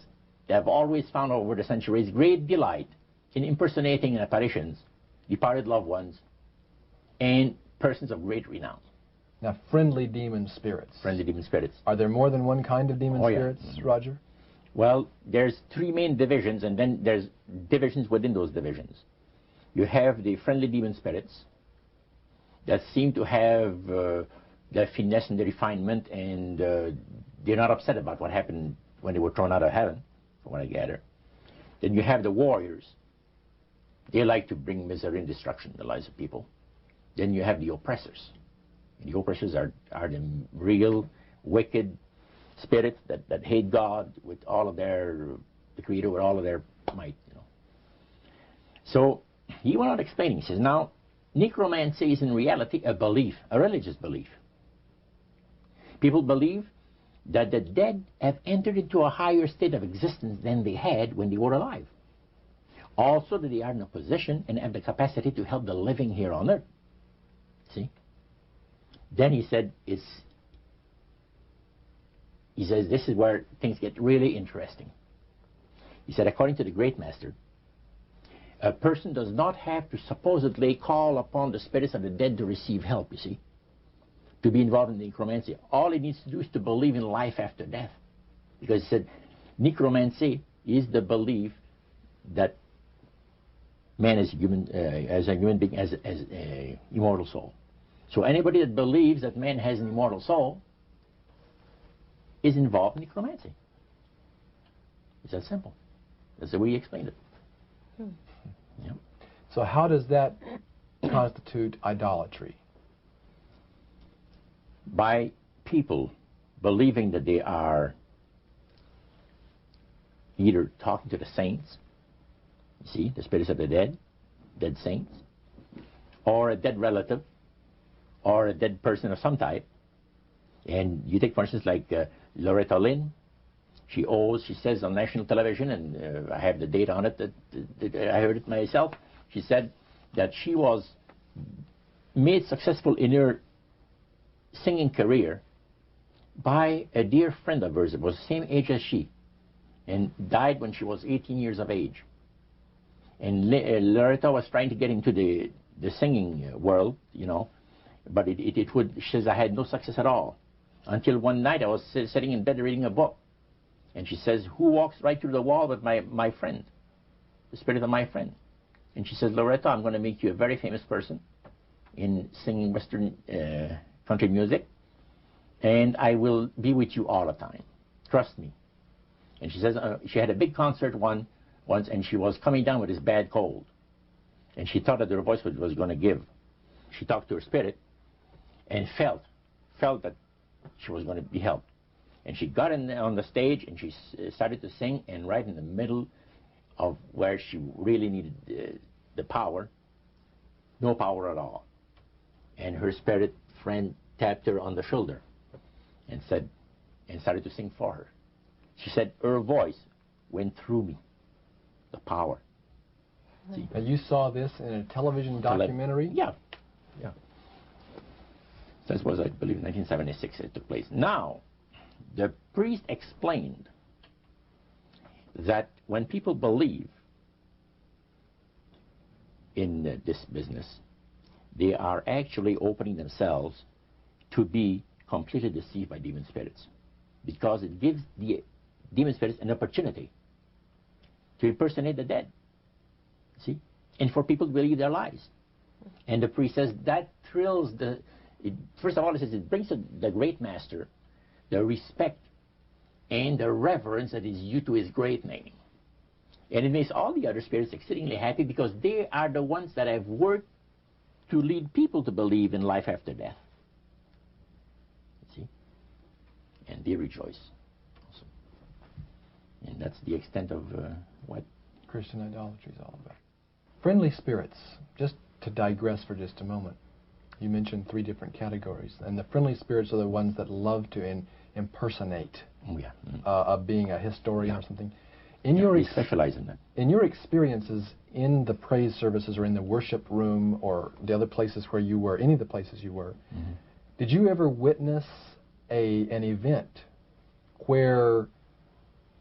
that have always found over the centuries great delight in impersonating in apparitions departed loved ones and persons of great renown. Now, friendly demon spirits. Friendly demon spirits. Are there more than one kind of demon spirits, Roger? Well, there's three main divisions, and then there's divisions within those divisions. You have the friendly demon spirits that seem to have the finesse and the refinement, and they're not upset about what happened when they were thrown out of heaven, from what I gather. Then you have the warriors. They like to bring misery and destruction in the lives of people. Then you have the oppressors. And the oppressors are the real wicked spirits that hate God with all of the Creator with all of their might. You know. So he went on explaining. He says, now, necromancy is in reality a belief, a religious belief. People believe that the dead have entered into a higher state of existence than they had when they were alive. Also that they are in a position and have the capacity to help the living here on earth. See? Then he said, he says, this is where things get really interesting. He said, according to the great master, A person does not have to supposedly call upon the spirits of the dead to receive help, you see, to be involved in necromancy. All he needs to do is to believe in life after death. Because he said, necromancy is the belief that man is human, as a human being, as an immortal soul. So anybody that believes that man has an immortal soul is involved in necromancy. It's that simple. That's the way he explained it. Yeah. So how does that constitute idolatry? By people believing that they are either talking to the saints, you see, the spirits of the dead saints, or a dead relative, or a dead person of some type. And you take, for instance, like Loretta Lynn. She says on national television, and I have the date on it, that I heard it myself. She said that she was made successful in her singing career by a dear friend of hers that was the same age as she, and died when she was 18 years of age. And Loretta was trying to get into the singing world, you know, but she says, I had no success at all. Until one night I was sitting in bed reading a book. And she says, who walks right through the wall with my friend, the spirit of my friend? And she says, Loretta, I'm going to make you a very famous person in singing Western country music, and I will be with you all the time. Trust me. And she says she had a big concert once, and she was coming down with this bad cold. And she thought that her voice was going to give. She talked to her spirit and felt that she was going to be helped. And she got on the stage, and she started to sing, and right in the middle of where she really needed the power, no power at all. And her spirit friend tapped her on the shoulder and started to sing for her. She said, her voice went through me, the power. See? And you saw this in a television documentary? Yeah. That was, I believe, in 1976 it took place. Now, the priest explained that when people believe in this business, they are actually opening themselves to be completely deceived by demon spirits, because it gives the demon spirits an opportunity to impersonate the dead, see, and for people to believe their lies. And the priest says that thrills first of all, it says it brings the great master the respect and the reverence that is due to his great name. And it makes all the other spirits exceedingly happy, because they are the ones that have worked to lead people to believe in life after death. See? And they rejoice also. And that's the extent of what Christian idolatry is all about. Friendly spirits, just to digress for just a moment. You mentioned 3 different categories, and the friendly spirits are the ones that love to impersonate being a historian or something. We specialize in that. In your experiences in the praise services or in the worship room or the other places where you were, any of the places you were, did you ever witness an event where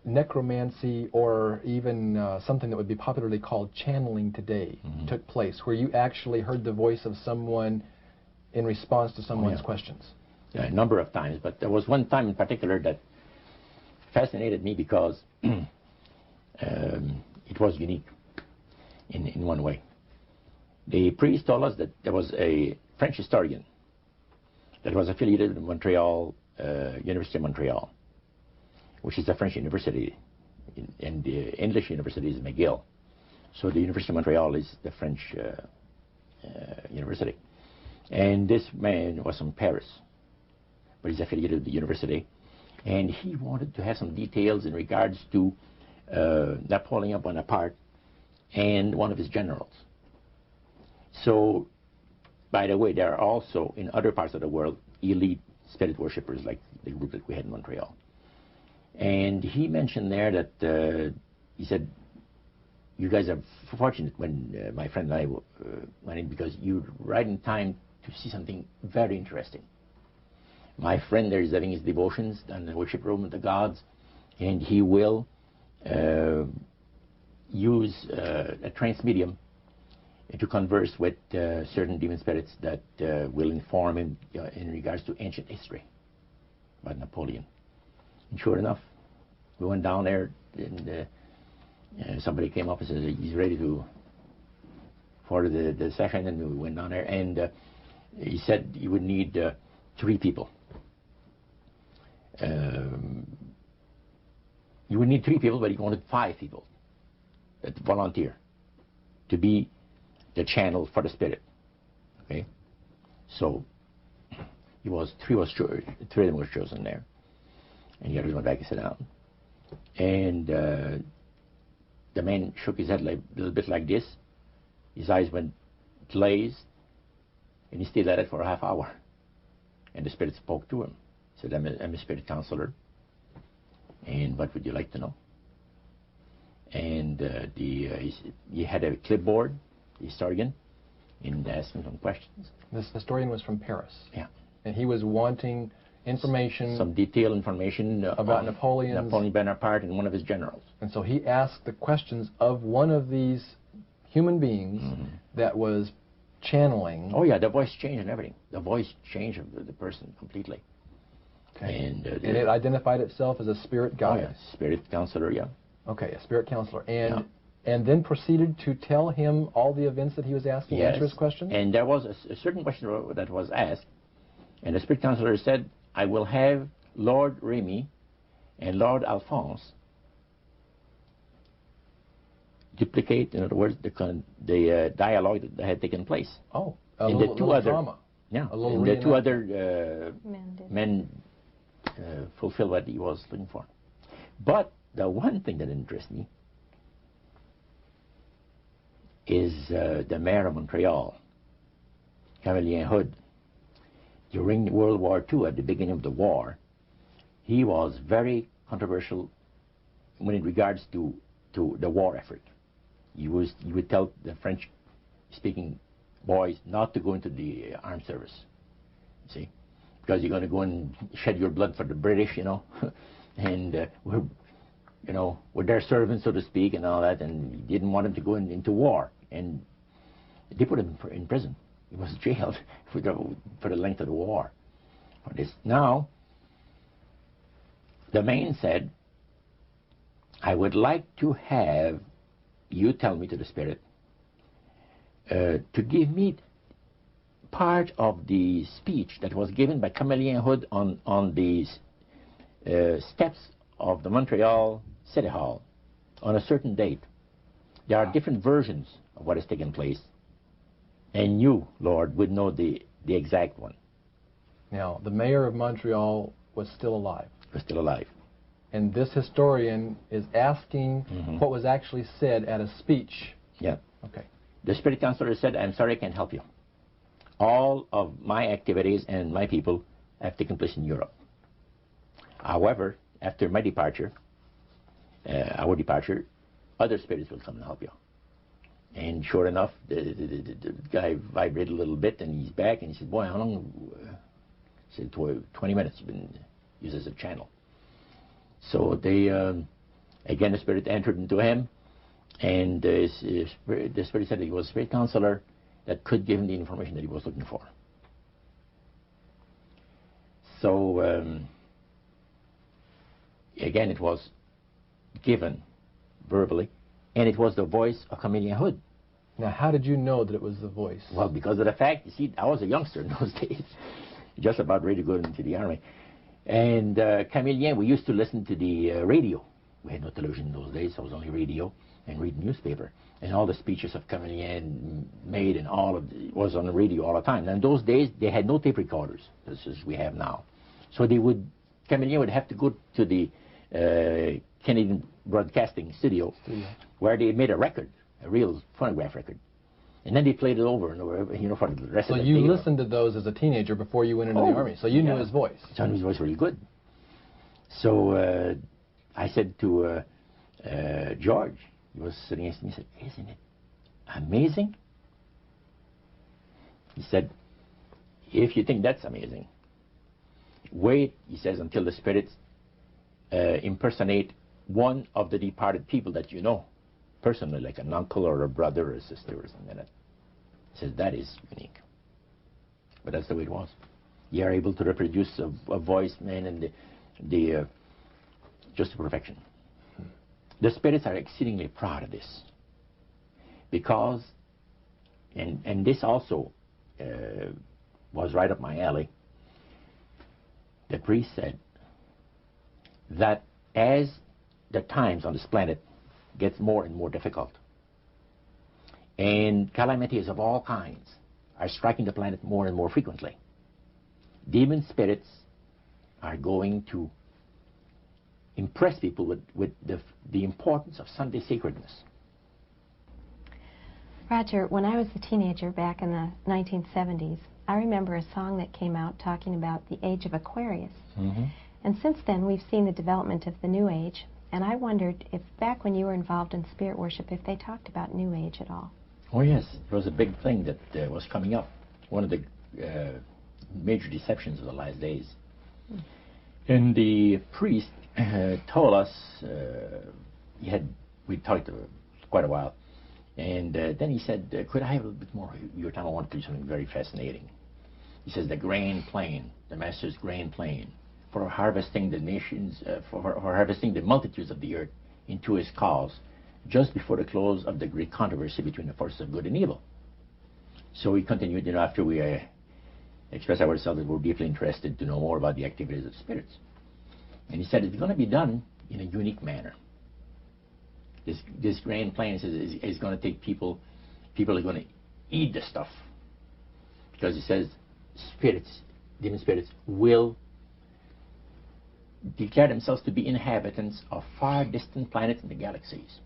necromancy or even something that would be popularly called channeling today took place, where you actually heard the voice of someone in response to someone's questions? Yeah, a number of times, but there was one time in particular that fascinated me because it was unique in one way. The priest told us that there was a French historian that was affiliated with Montreal, University of Montreal, which is a French university, and the English university is McGill. So the University of Montreal is the French university. And this man was from Paris, but he's affiliated with the university. And he wanted to have some details in regards to Napoleon Bonaparte and one of his generals. So, by the way, there are also, in other parts of the world, elite spirit worshippers like the group that we had in Montreal. And he mentioned there that, he said, you guys are fortunate when my friend and I went in, because you're right in time to see something very interesting. My friend there is having his devotions in the worship room of the gods, and he will use a trance medium to converse with certain demon spirits that will inform him in regards to ancient history about Napoleon. And sure enough, we went down there, and somebody came up and said he's ready for the session, and we went down there, and he said he would need 3 people. You would need 3 people, but he wanted 5 people that volunteer to be the channel for the spirit. Okay, so he was 3 of them were chosen there, and the others went back and sat down. And the man shook his head like, a little bit like this. His eyes went glazed, and he stayed at it for a half hour. And the spirit spoke to him. He said, I'm a spirit counselor, and what would you like to know? And he had a clipboard, the historian, and asked him some questions. This historian was from Paris. Yeah. And he was wanting information, some detailed information about Napoleon Bonaparte and one of his generals. And so he asked the questions of one of these human beings that was channeling. Oh yeah, the voice changed and everything. The voice changed of the person completely. Okay. And it identified itself as a spirit guide. Oh yeah, spirit counselor, yeah. Okay, a spirit counselor. And then proceeded to tell him all the events that he was asking, yes. answer his questions? And there was a certain question that was asked, and the spirit counselor said, I will have Lord Remy and Lord Alphonse duplicate, in other words, the dialogue that had taken place. Oh, and the 2 other drama. Yeah, a little and the 2 other men fulfilled what he was looking for. But the one thing that interests me is the mayor of Montreal, Camillien Hood. During World War II, at the beginning of the war, he was very controversial when it regards to the war effort. He would tell the French-speaking boys not to go into the armed service, you see, because you're going to go and shed your blood for the British, you know, and we're their servants, so to speak, and all that, and he didn't want him to go into war, and they put him in prison. He was jailed for the length of the war for this. Now, the man said, I would like to have you tell me, to the spirit, to give me part of the speech that was given by Camillien Hood on the steps of the Montreal City Hall on a certain date. There are different versions of what has taken place. And you, Lord, would know the exact one. Now, the mayor of Montreal was still alive. Was still alive. And this historian is asking what was actually said at a speech. Yeah. Okay. The spirit counselor said, I'm sorry, I can't help you. All of my activities and my people have taken place in Europe. However, after my departure, our departure, other spirits will come and help you. And sure enough, the guy vibrated a little bit, and he's back, and he said, boy, how long? He said, 20 minutes you've been used as a channel. So they, again, the spirit entered into him, and the spirit said he was a spirit counselor that could give him the information that he was looking for. So, again, it was given verbally, and it was the voice of Camillien Hood. Now, how did you know that it was the voice? Well, because of the fact, you see, I was a youngster in those days, just about ready to go into the army. And Camillien, we used to listen to the radio. We had no television in those days, so it was only radio, and read newspaper. And all the speeches of Camillien made, and all of it was on the radio all the time. Now, in those days, they had no tape recorders, just as we have now. So Camillien would have to go to the Canadian Broadcasting Studio, where they made a record, a real phonograph record. And then they played it over and over, for the rest of the day. So you listened to those as a teenager before you went into the army, so you knew his voice. So I knew his voice really good. So I said to George, he was sitting next to me, he said, isn't it amazing? He said, if you think that's amazing, wait, he says, until the spirits impersonate one of the departed people that you know personally, like an uncle or a brother or a sister or something like that. He says, that is unique. But that's the way it was. You are able to reproduce a voice, man, and just to perfection. The spirits are exceedingly proud of this. Because, and this also was right up my alley, the priest said that as the times on this planet gets more and more difficult, and calamities of all kinds are striking the planet more and more frequently, demon spirits are going to impress people with the importance of Sunday sacredness. Roger, when I was a teenager back in the 1970s, I remember a song that came out talking about the age of Aquarius. Mm-hmm. And since then, we've seen the development of the New Age, and I wondered if back when you were involved in spirit worship, if they talked about New Age at all. Oh yes, it was a big thing that was coming up. One of the major deceptions of the last days. And the priest told us, we talked quite a while, and then he said, could I have a little bit more of your time? I want to do something very fascinating. He says, the grand plan, the master's grand plan for harvesting the nations, for harvesting the multitudes of the earth into his cause, just before the close of the great controversy between the forces of good and evil. So we continued, after we expressed ourselves that we're deeply interested to know more about the activities of spirits. And he said it's going to be done in a unique manner. This grand plan is going to take people are going to eat the stuff. Because he says spirits, demon spirits, will declare themselves to be inhabitants of far distant planets in the galaxies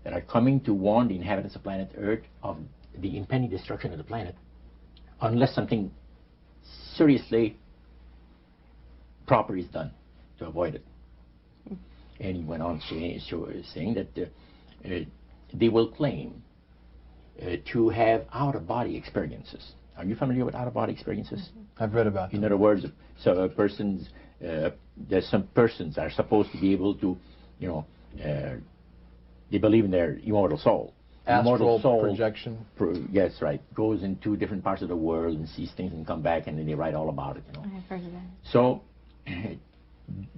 that are coming to warn the inhabitants of planet Earth of the impending destruction of the planet unless something seriously proper is done to avoid it. And he went on saying that they will claim to have out-of-body experiences. Are you familiar with out-of-body experiences? I've read about them. In other words, so there's some persons are supposed to be able to, they believe in their immortal soul. Astral soul projection. Yes, right. Goes into different parts of the world and sees things and come back, and then they write all about it. I've heard of that. So,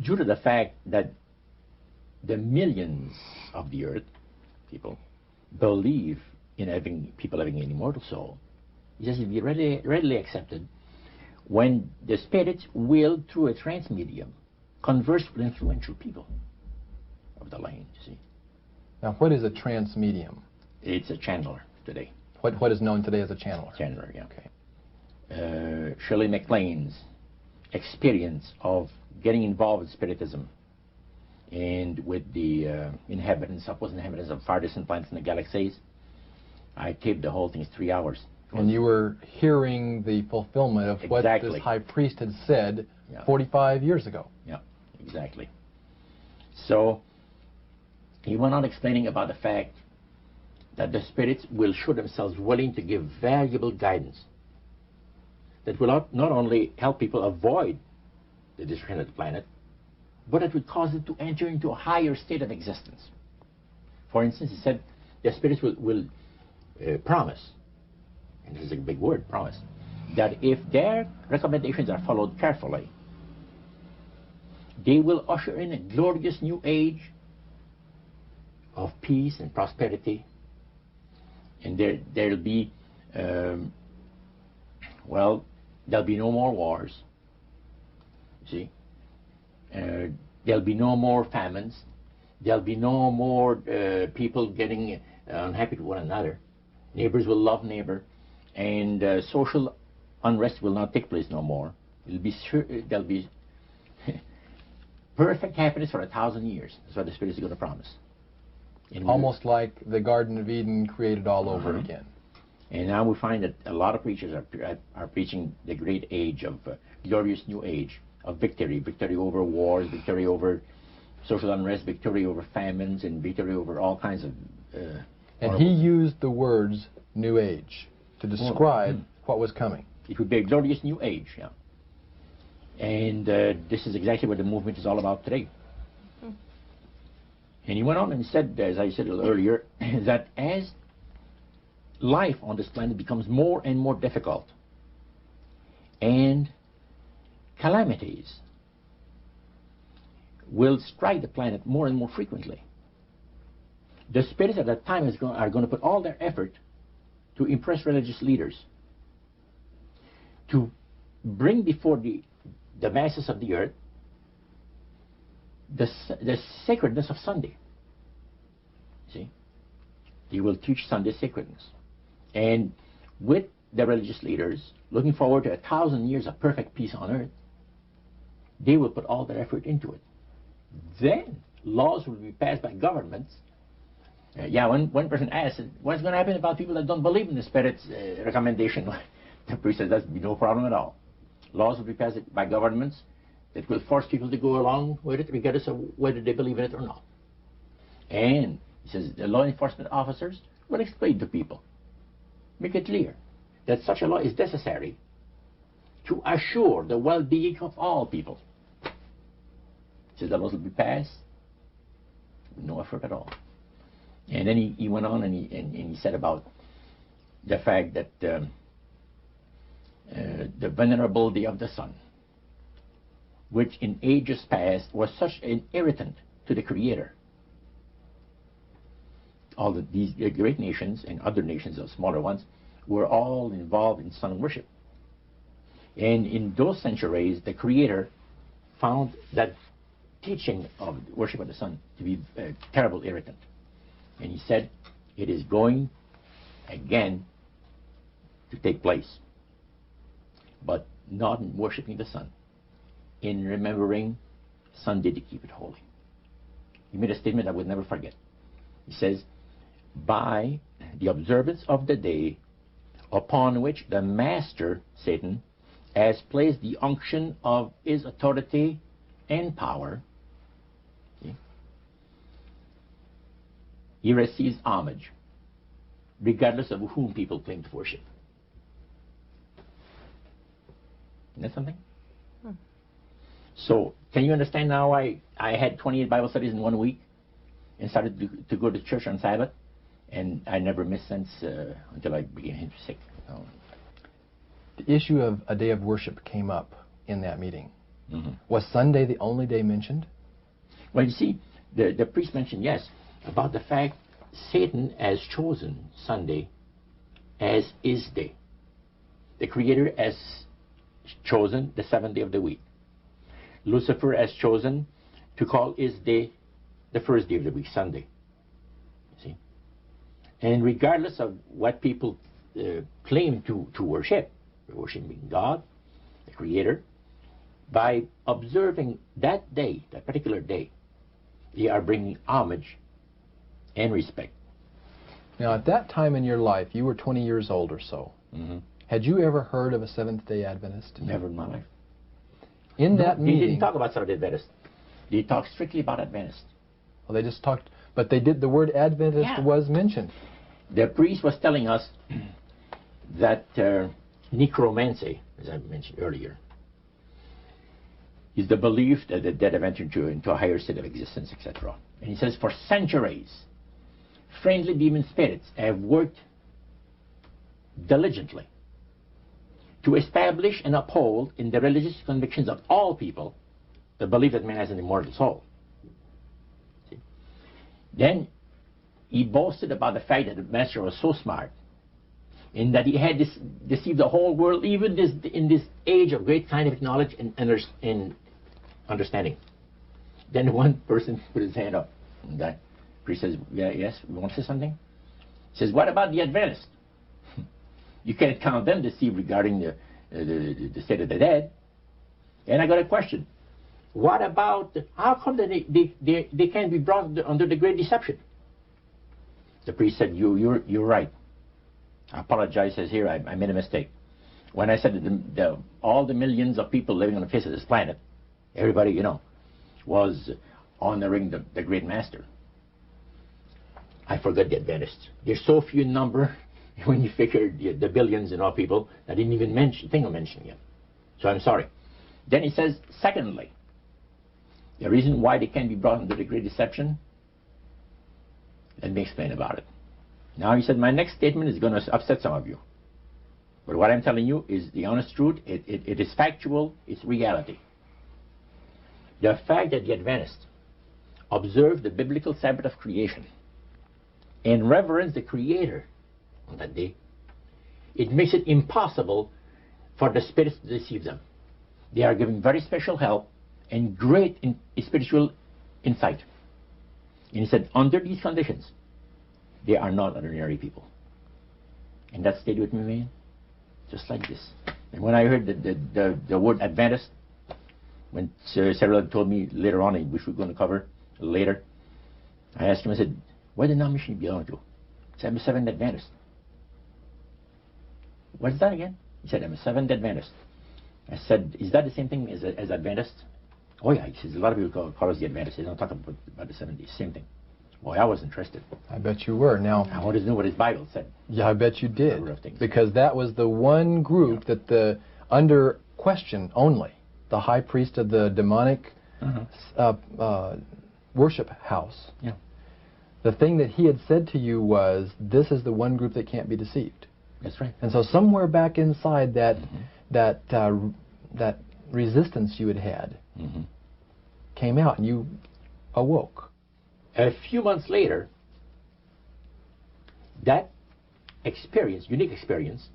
due to the fact that the millions of the earth, people, believe in people having an immortal soul, it has to be readily accepted when the spirits will, through a trance medium, converse with influential people of the land, you see. Now, what is a trance medium? It's a channeler today. What is known today as a channeler? Channeler, yeah. Okay. Shirley MacLaine's experience of getting involved with spiritism and with the supposed inhabitants of far distant planets in the galaxies, I taped the whole thing. It's 3 hours. And you were hearing the fulfillment of what this high priest had said 45 years ago. Yeah, exactly. So he went on explaining about the fact that the spirits will show themselves willing to give valuable guidance that will not only help people avoid the destruction of the planet, but it would cause it to enter into a higher state of existence. For instance, he said the spirits will promise, and this is a big word, promise, that if their recommendations are followed carefully, they will usher in a glorious new age of peace and prosperity, and there'll be there'll be no more wars, you see. There'll be no more famines. There'll be no more people getting unhappy with one another. Neighbors will love neighbor, and social unrest will not take place no more. There'll be perfect happiness for 1,000 years. That's what the Spirit is going to promise. Almost like the Garden of Eden created all over again. And now we find that a lot of preachers are preaching the great age of glorious new age of victory over wars, victory over social unrest, victory over famines, and victory over all kinds of. And he used the words New Age to describe what was coming. It would be a glorious new age, yeah. And this is exactly what the movement is all about today. And he went on and said, as I said a little earlier, that as life on this planet becomes more and more difficult, and calamities will strike the planet more and more frequently, the spirits at that time are going to put all their effort to impress religious leaders, to bring before the masses of the earth the sacredness of Sunday. See? They will teach Sunday sacredness. And with the religious leaders, looking forward to 1,000 years of perfect peace on earth, they will put all their effort into it. Then laws will be passed by governments. One person asked, what's going to happen about people that don't believe in the Spirit's recommendation? The priest says, that'd be no problem at all. Laws will be passed by governments that will force people to go along with it, regardless of whether they believe in it or not. And he says the law enforcement officers will explain to people, make it clear that such a law is necessary to assure the well-being of all people. He says the laws will be passed, no effort at all. And then he went on and he said about the fact that the venerability of the sun, which in ages past was such an irritant to the Creator. All these great nations and other nations, the smaller ones, were all involved in sun worship. And in those centuries, the Creator found that teaching of worship of the sun to be a terrible irritant. And he said, it is going again to take place, but not in worshiping the sun, in remembering Sunday to keep it holy. He made a statement I would never forget. He says, by the observance of the day upon which the master, Satan, has placed the unction of his authority and power, he receives homage, regardless of whom people claim to worship. Isn't that something? So, can you understand now why I had 28 Bible studies in 1 week and started to go to church on Sabbath? And I never missed since until I became sick. So. The issue of a day of worship came up in that meeting. Mm-hmm. Was Sunday the only day mentioned? Well, you see, the priest mentioned, yes, about the fact Satan has chosen Sunday as his day. The Creator has chosen the 7th day of the week. Lucifer has chosen to call his day the first day of the week, Sunday. See? And regardless of what people claim to worship, worshiping God, the Creator, by observing that day, that particular day, they are bringing homage and respect. Now, at that time in your life, you were 20 years old or so. Mm-hmm. Had you ever heard of a Seventh-day Adventist? Never in my life. In that meeting, they didn't talk about Seventh-day Adventist. They talked strictly about Adventist. Well, they just talked, but they did. The word Adventist was mentioned. The priest was telling us that necromancy, as I mentioned earlier, is the belief that the dead have entered into a higher state of existence, etc. And he says, for centuries, friendly demon spirits have worked diligently to establish and uphold in the religious convictions of all people the belief that man has an immortal soul. See? Then he boasted about the fact that the master was so smart in that he had deceived the whole world, even in this age of great scientific knowledge and understanding. Then one person put his hand up, and that priest says, yes, we want to say something? He says, what about the Adventists? You can't count them deceived regarding the state of the dead. And I got a question. What about, how come that they can't be brought under the great deception? The priest said, you're right. I apologize, says here, I made a mistake. When I said that all the millions of people living on the face of this planet, everybody, was honoring the great master. I forgot the Adventists. There's so few in number when you figure the billions and all people, I didn't even think of mentioning it. So I'm sorry. Then he says, secondly, the reason why they can't be brought under the great deception Let me explain about it. Now, he said, my next statement is going to upset some of you. But what I'm telling you is the honest truth. It is factual. It's reality. The fact that the Adventists observe the biblical Sabbath of creation and reverence the Creator on that day, it makes it impossible for the spirits to deceive them. They are giving very special help and great spiritual insight. And he said, under these conditions, they are not ordinary people. And that stayed with me, man, just like this. And when I heard the word Adventist, when Sarah told me later on, which we're going to cover later, I asked him, I said, what denomination do you belong to? He said, I'm a Seventh Adventist. What's that again? He said, I'm a Seventh Adventist. I said, is that the same thing as Adventist? Oh yeah, he says, a lot of people call us the Adventists. They don't talk about the 70s. Same thing. Boy, I was interested. I bet you were. Now, I wanted to know what his Bible said. Yeah, I bet you did. Because that was the one group that under question only, the high priest of the demonic worship house. Yeah. The thing that he had said to you was, this is the one group that can't be deceived. That's right. And so somewhere back inside that that resistance you had came out, and you awoke. A few months later, that experience, unique experience,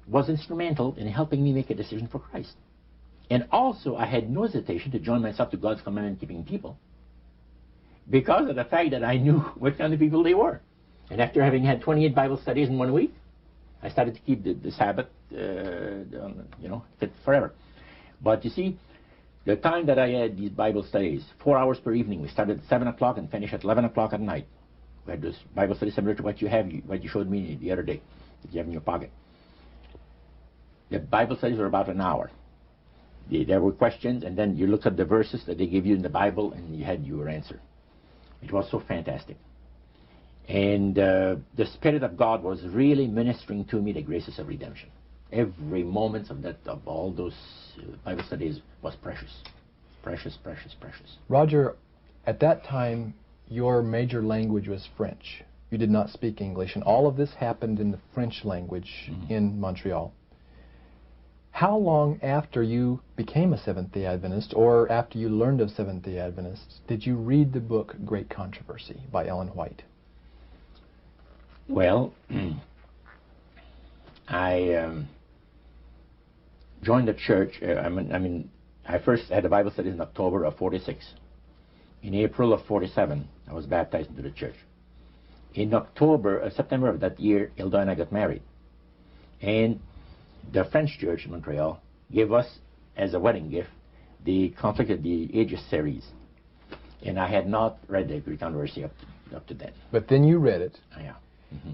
was instrumental in helping me make a decision for Christ. And also, I had no hesitation to join myself to God's commandment-keeping people because of the fact that I knew what kind of people they were. And after having had 28 Bible studies in 1 week, I started to keep the Sabbath, fit forever. But you see, the time that I had these Bible studies, 4 hours per evening, we started at 7 o'clock and finished at 11 o'clock at night. We had this Bible study similar to what you showed me the other day, that you have in your pocket. The Bible studies were about an hour. There were questions, and then you looked at the verses that they gave you in the Bible, and you had your answer. It was so fantastic. And the Spirit of God was really ministering to me the graces of redemption. Every moment of all those Bible studies was precious. Precious, precious, precious. Roger, at that time, your major language was French. You did not speak English, and all of this happened in the French language in Montreal. How long after you became a Seventh-day Adventist, or after you learned of Seventh-day Adventists, did you read the book Great Controversy by Ellen White? Well, I joined the church. I first had a Bible study in October of 46. In April of 47, I was baptized into the church. In September of that year, Hilda and I got married. And the French church in Montreal gave us, as a wedding gift, the Conflict of the Ages series. And I had not read the Great Controversy up to then. But then you read it. Yeah.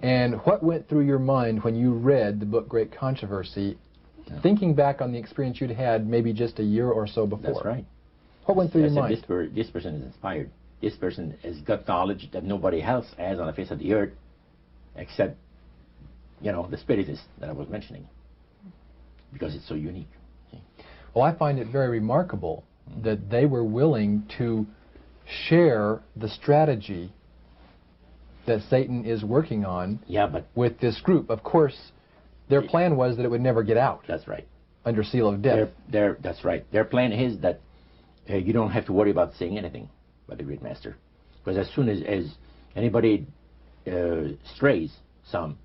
And what went through your mind when you read the book Great Controversy, thinking back on the experience you'd had maybe just a year or so before? That's right. What went through your mind? This person is inspired. This person has got knowledge that nobody else has on the face of the earth, except, the spiritists that I was mentioning, because it's so unique. See? Well, I find it very remarkable that they were willing to share the strategy that Satan is working on with this group. Of course, their plan was that it would never get out. That's right. Under seal of death. That's right. Their plan is that you don't have to worry about saying anything by the Great Master. Because as soon as anybody strays some,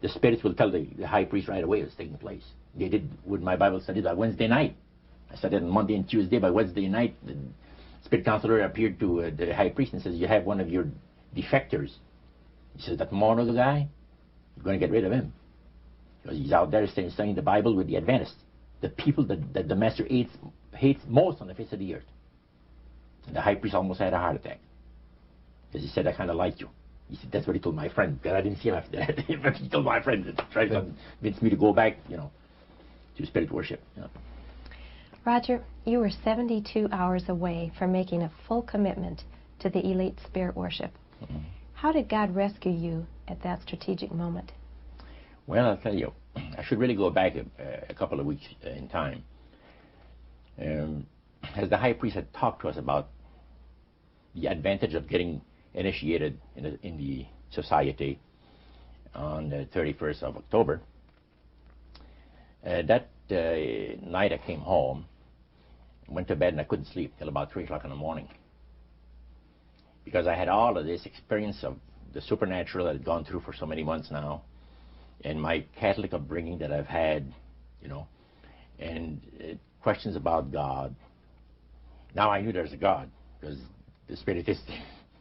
the spirits will tell the high priest right away what's taking place. They did with my Bible study that Wednesday night. I started on Monday and Tuesday. By Wednesday night, the spirit counselor appeared to the high priest and says, you have one of your defectors. He says, that Morneau, the guy, you're going to get rid of him. Because he's out there studying the Bible with the Adventists, the people that the Master hates most on the face of the earth. And the high priest almost had a heart attack. Because he said, I kind of like you. He said, that's what he told my friend, because I didn't see him after that. But he told my friend to try to convince me to go back, to spirit worship. Roger, you were 72 hours away from making a full commitment to the elite spirit worship. How did God rescue you at that strategic moment? Well, I'll tell you, I should really go back a couple of weeks in time. As the high priest had talked to us about the advantage of getting initiated in the society on the 31st of October. That night I came home, went to bed, and I couldn't sleep till about 3 o'clock in the morning, because I had all of this experience of the supernatural that I'd gone through for so many months now, and my Catholic upbringing that I've had, you know, and questions about God. Now I knew there's a God, because the Spiritist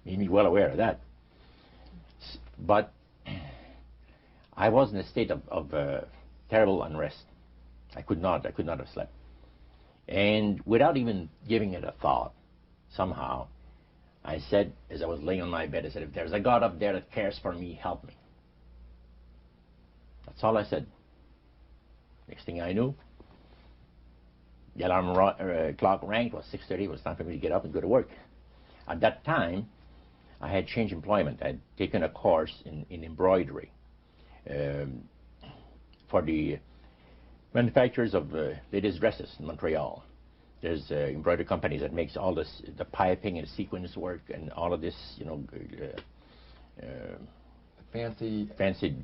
made me well aware of that. But I was in a state of terrible unrest. I could not have slept. And without even giving it a thought, somehow, I said, as I was laying on my bed, I said, if there's a God up there that cares for me, help me. That's all I said. Next thing I knew, the alarm clock rang. It was 6:30. It was time for me to get up and go to work. At that time, I had changed employment. I had taken a course in embroidery for the manufacturers of ladies' dresses in Montreal. There's embroidery companies that makes all this, the piping and sequins work and all of this, you know, fancy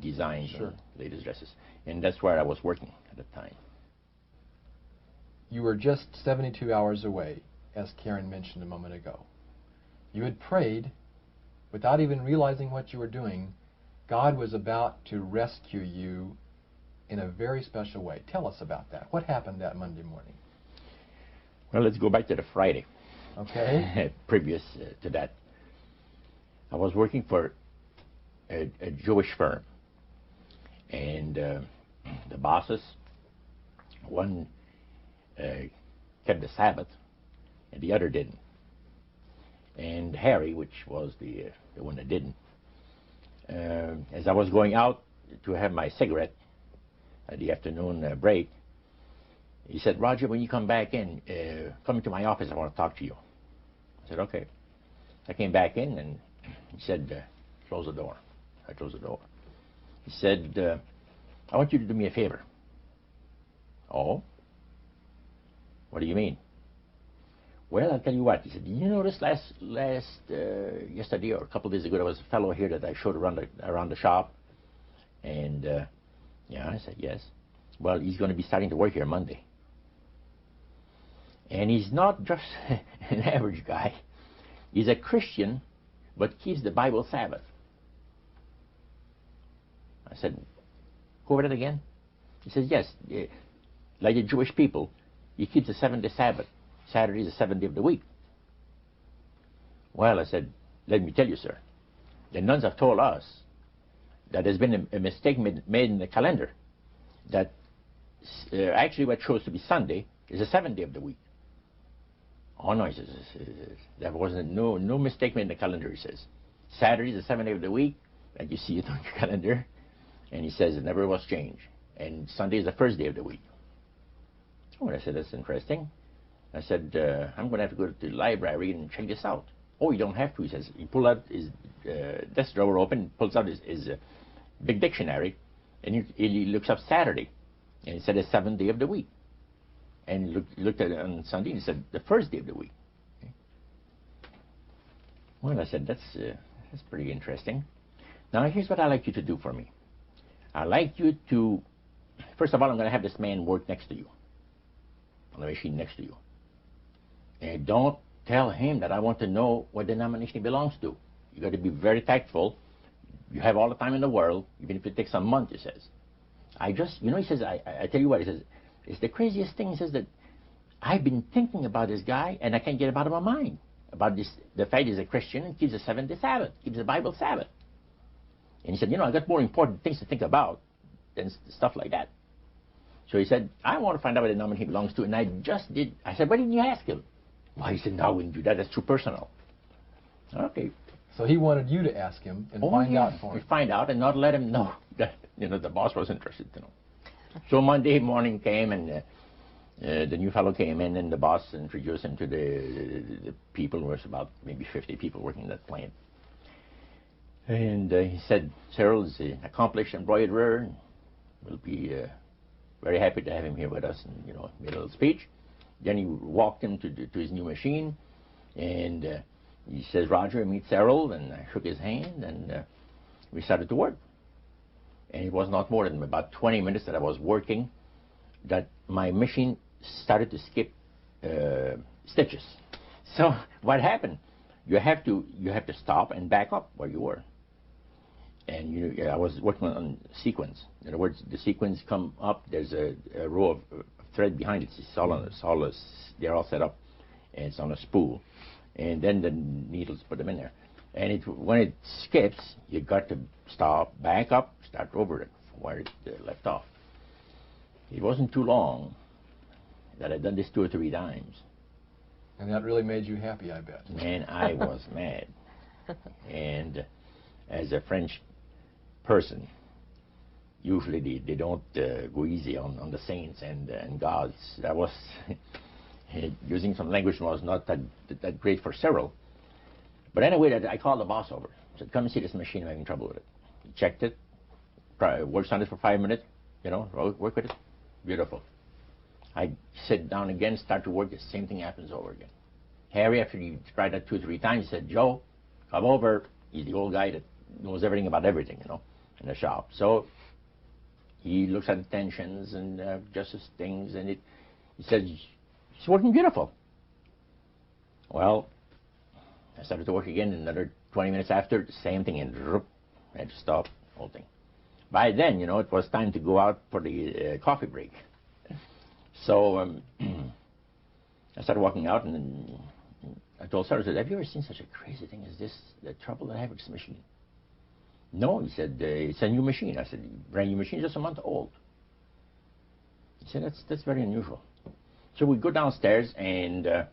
designs, sure, on ladies' dresses. And that's where I was working at the time. You were just 72 hours away, as Karen mentioned a moment ago. You had prayed without even realizing what you were doing. God was about to rescue you in a very special way. Tell us about that. What happened that Monday morning? Well, let's go back to the Friday. Okay. Previous to that, I was working for a Jewish firm, and the bosses, one kept the Sabbath, and the other didn't. And Harry, which was the one that didn't, as I was going out to have my cigarette at the afternoon break, he said, Roger, when you come back in, come into my office, I want to talk to you. I said, okay. I came back in, and he said, close the door. I closed the door. He said, I want you to do me a favor. Oh? What do you mean? Well, I'll tell you what. He said, you notice yesterday or a couple of days ago, there was a fellow here that I showed around the shop. And, yeah, I said, yes. Well, he's going to be starting to work here Monday. And he's not just an average guy. He's a Christian, but keeps the Bible Sabbath. I said, go over that again? He says, yes, like the Jewish people, he keeps the 7-day Sabbath. Saturday is the 7th day of the week. Well, I said, let me tell you, sir, the nuns have told us that there's been a mistake made in the calendar, that actually what shows to be Sunday is the 7th day of the week. Oh, no, he says, there wasn't no mistake made in the calendar, he says. Saturday is the 7th day of the week, and you see it on your calendar, and he says it never was changed. And Sunday is the 1st day of the week. Oh, I said, that's interesting. I said, I'm going to have to go to the library and check this out. Oh, you don't have to, he says. He pulled out his desk drawer open, pulls out his big dictionary, and he looks up Saturday. And it said the 7th day of the week. And looked at it on Sunday, and it said the 1st day of the week. Okay. Well, I said, that's pretty interesting. Now, here's what I'd like you to do for me. I'd like you to, first of all, I'm going to have this man work next to you, on the machine next to you. And don't tell him that I want to know what denomination he belongs to. You got to be very tactful. You have all the time in the world, even if it takes a month, he says. He says, I tell you what, he says, it's the craziest thing, he says, that I've been thinking about this guy, and I can't get him out of my mind. About this, the fact he's a Christian and keeps the 7th-day Sabbath, keeps the Bible Sabbath. And he said, I got more important things to think about than stuff like that. So he said, I want to find out what denomination he belongs to, and I just did. I said, why didn't you ask him? Well, he said, no, I wouldn't do that. That's too personal. Okay. So he wanted you to ask him and find out for him. Find out and not let him know that the boss was interested to know. So Monday morning came, and the new fellow came in, and the boss introduced him to the people. There was about maybe 50 people working in that plant. And he said, Cyril is an accomplished embroiderer, and we'll be very happy to have him here with us, and made a little speech. Then he walked him to his new machine, and he says, Roger, meet Cyril, and I shook his hand, and we started to work. And it was not more than about 20 minutes that I was working that my machine started to skip stitches. So what happened? You have to stop and back up where you were. And I was working on sequence. In other words, the sequence come up. There's a row of thread behind it. They're all set up, and it's on a spool. And then the needles put them in there. And when it skips, you got to stop, back up, start over it from where it left off. It wasn't too long that I'd done this 2 or 3 times. And that really made you happy, I bet. Man, I was mad. And as a French person, usually they don't go easy on the saints and gods. I was using some language was not that great for several. But anyway, I called the boss over. I said, come and see this machine, I'm having trouble with it. He checked it, worked on it for 5 minutes, work with it. Beautiful. I sit down again, start to work, the same thing happens over again. Harry, after he tried that 2 or 3 times, he said, Joe, come over. He's the old guy that knows everything about everything, in the shop. So he looks at the tensions and adjusts things, and he says, it's working beautiful. Well, I started to work again, another 20 minutes after, the same thing, and I had to stop the whole thing. By then, it was time to go out for the coffee break. So I started walking out, and then I told Sarah, I said, have you ever seen such a crazy thing as this, the trouble that I have with this machine? No, he said, it's a new machine. I said, brand new machine, just a month old. He said, that's very unusual. So we go downstairs, and I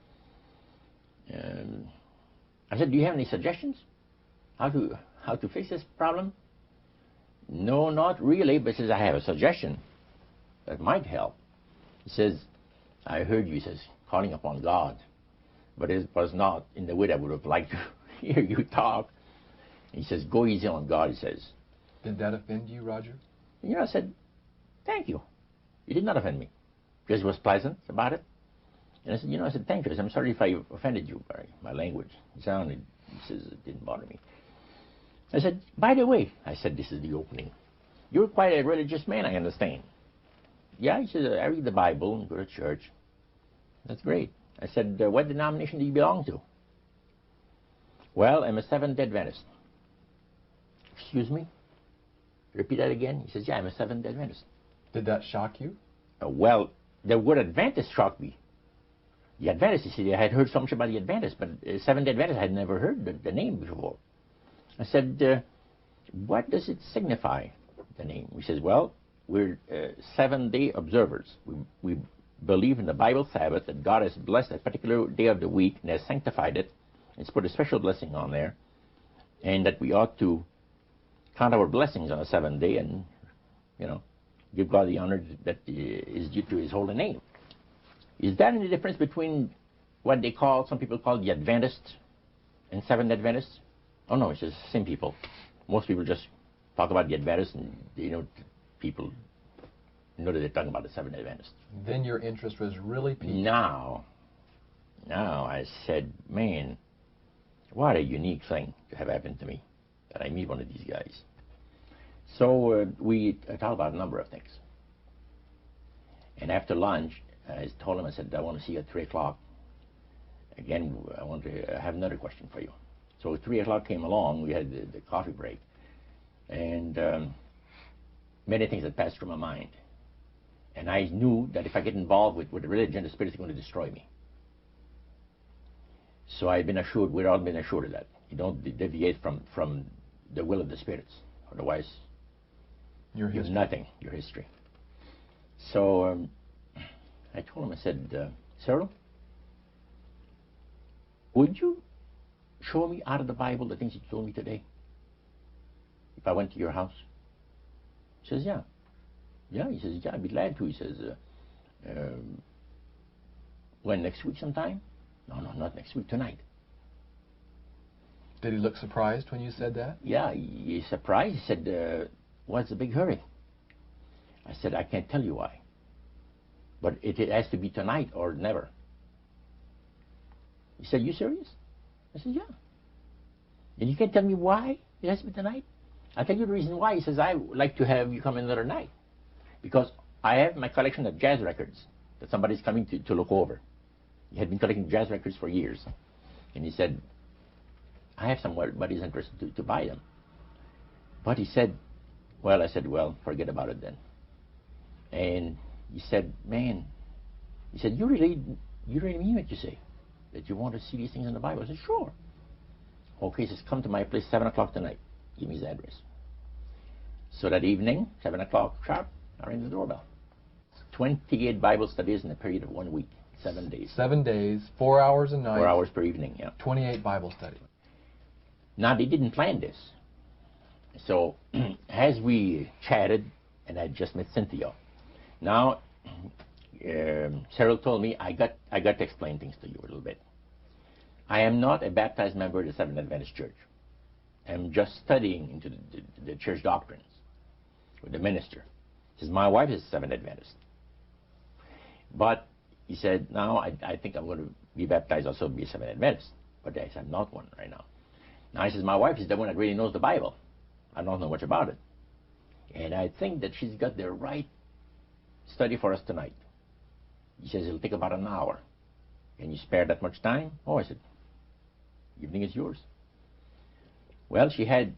said, do you have any suggestions how to fix this problem? No, not really, but he says, I have a suggestion that might help. He says, I heard you, he says, calling upon God, but it was not in the way that I would have liked to hear you talk. He says, go easy on God, he says. Did that offend you, Roger? I said, thank you. It did not offend me, because he was pleasant about it. And I said, I said, thank you. I said, I'm sorry if I offended you by my language. He says, it didn't bother me. I said, by the way, I said, this is the opening. You're quite a religious man, I understand. Yeah, he said, I read the Bible and go to church. That's great. I said, what denomination do you belong to? Well, I'm a Seventh-day Adventist. Excuse me? Repeat that again? He says, yeah, I'm a Seventh-day Adventist. Did that shock you? Well, the word Adventist shocked me. The Adventist, you see, I had heard so much about the Adventist, but Seventh-day Adventist, I had never heard the name before. I said, what does it signify, the name? He says, well, we're 7-day observers. We believe in the Bible Sabbath, that God has blessed a particular day of the week and has sanctified it. It's put a special blessing on there, and that we ought to count our blessings on the 7th day and, give God the honor that is due to His holy name. Is that any difference between what some people call the Adventists and Seventh-day Adventists? Oh no, it's just the same people. Most people just talk about the Adventists, and people know that they're talking about the Seventh-day Adventists. Then your interest was really piqued. Now I said, man, what a unique thing to have happened to me, that I meet one of these guys. So we talked about a number of things. And after lunch, I told him, I said, I want to see you at 3 o'clock. Again, I want to have another question for you. So 3 o'clock came along, we had the coffee break. And many things had passed through my mind. And I knew that if I get involved with religion, the Spirit is going to destroy me. So I've been assured, we've all been assured of that. You don't deviate from the will of the spirits. Otherwise, you're nothing, your history. So I told him, I said, Cyril, would you show me out of the Bible the things you told me today? If I went to your house? He says, yeah. Yeah, he says, yeah, I'd be glad to. He says, when, next week sometime? No, not next week, tonight. Did he look surprised when you said that? Yeah, he's surprised. He said, what's the big hurry? I said, I can't tell you why. But it has to be tonight or never. He said, you serious? I said, yeah. And you can't tell me why it has to be tonight? I'll tell you the reason why. He says, I would like to have you come another night. Because I have my collection of jazz records that somebody's coming to look over. He had been collecting jazz records for years. And he said, I have somebody's interested to buy them. But he said, well, I said, well, forget about it then. And he said, man, he said, you really mean what you say? That you want to see these things in the Bible? I said, sure. Okay, he says, come to my place 7 o'clock tonight. Give me his address. So that evening, 7 o'clock sharp, I rang the doorbell. 28 Bible studies in a period of 1 week, 7 days. 7 days, 4 hours a night. 4 hours per evening, yeah. 28 Bible studies. Now, they didn't plan this. So, as we chatted, and I just met Cynthia, now, Cyril told me, I got to explain things to you a little bit. I am not a baptized member of the Seventh Adventist Church. I'm just studying into the church doctrines with the minister. He says, my wife is a Seventh Adventist. But he said, now I think I'm going to be baptized also be a Seventh Adventist. But I said, I'm not one right now. Now he says, my wife is the one that really knows the Bible. I don't know much about it. And I think that she's got the right study for us tonight. He says, it'll take about an hour. Can you spare that much time? Oh, I said, evening is yours. Well, she had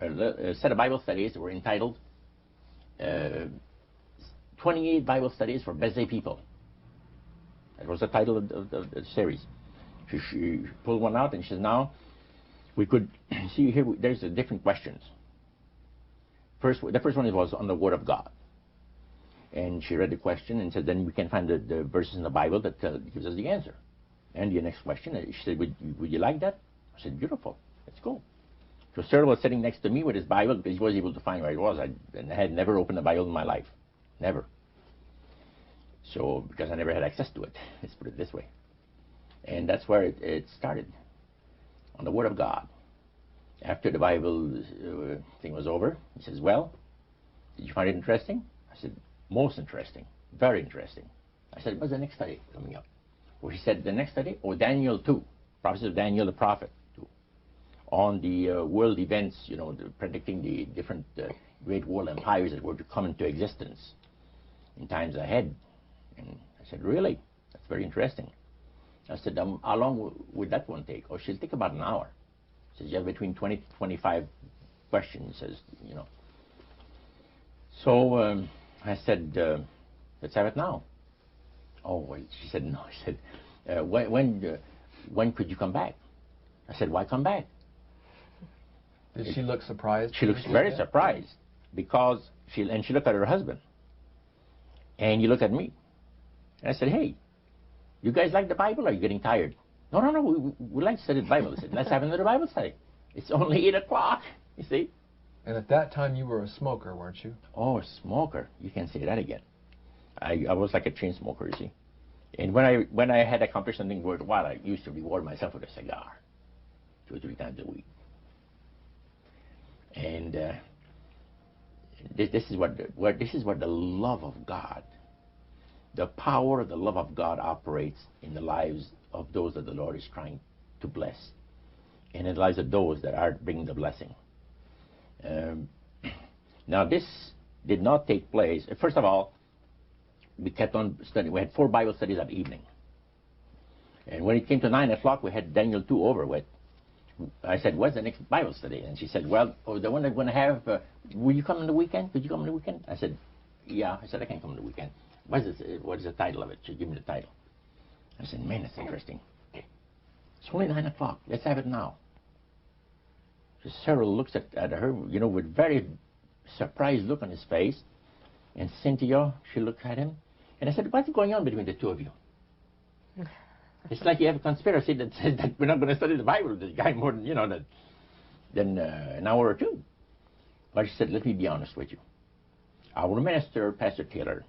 a set of Bible studies that were entitled 28 Bible Studies for Busy People. That was the title of the series. She pulled one out and she says, now, we could see here, there's different questions. The first one was on the Word of God. And she read the question and said, then we can find the verses in the Bible that gives us the answer. And the next question, she said, would you like that? I said, beautiful, let's go. So Cyril was sitting next to me with his Bible because he was able to find where it was. I had never opened a Bible in my life, never. So, because I never had access to it, let's put it this way. And that's where it started, on the Word of God. After the Bible thing was over, he says, well, did you find it interesting? I said, most interesting, very interesting. I said, what's the next study coming up? Well, he said, the next study, Daniel 2, prophecy of Daniel the prophet, 2, on the world events, predicting the different great world empires that were to come into existence in times ahead. And I said, really? That's very interesting. I said, how long would that one take? Oh, she'll take about an hour. She says, you have between 20 to 25 questions, says, So I said, let's have it now. Oh, well, she said, no. She said, when could you come back? I said, why come back? Did she look surprised? She looks very surprised because she looked at her husband. And you look at me. And I said, hey, you guys like the Bible or are you getting tired? No, we like to study the Bible. I said, let's have another Bible study. It's only 8 o'clock, you see. And at that time you were a smoker, weren't you? Oh, a smoker. You can't say that again. I was like a chain smoker, you see. And when I had accomplished something worthwhile, I used to reward myself with a cigar 2 or 3 times a week. And this is what the love of God, the power of the love of God operates in the lives of those that the Lord is trying to bless, and in the lives of those that are bringing the blessing. Now, this did not take place. First of all, we kept on studying. We had 4 Bible studies that evening. And when it came to 9 o'clock, we had Daniel 2 over with. I said, what's the next Bible study? And she said, well, the one that we're going to have, will you come on the weekend? Could you come on the weekend? I said, yeah. I said, I can come on the weekend. What is the title of it? She gave me the title. I said, man, that's interesting. Okay. It's only 9 o'clock. Let's have it now. So Cyril looks at her, with very surprised look on his face. And Cynthia, she looked at him. And I said, what's going on between the two of you? It's like you have a conspiracy that says that we're not going to study the Bible with this guy more than, than an hour or 2. But she said, let me be honest with you. Our minister, Pastor Taylor,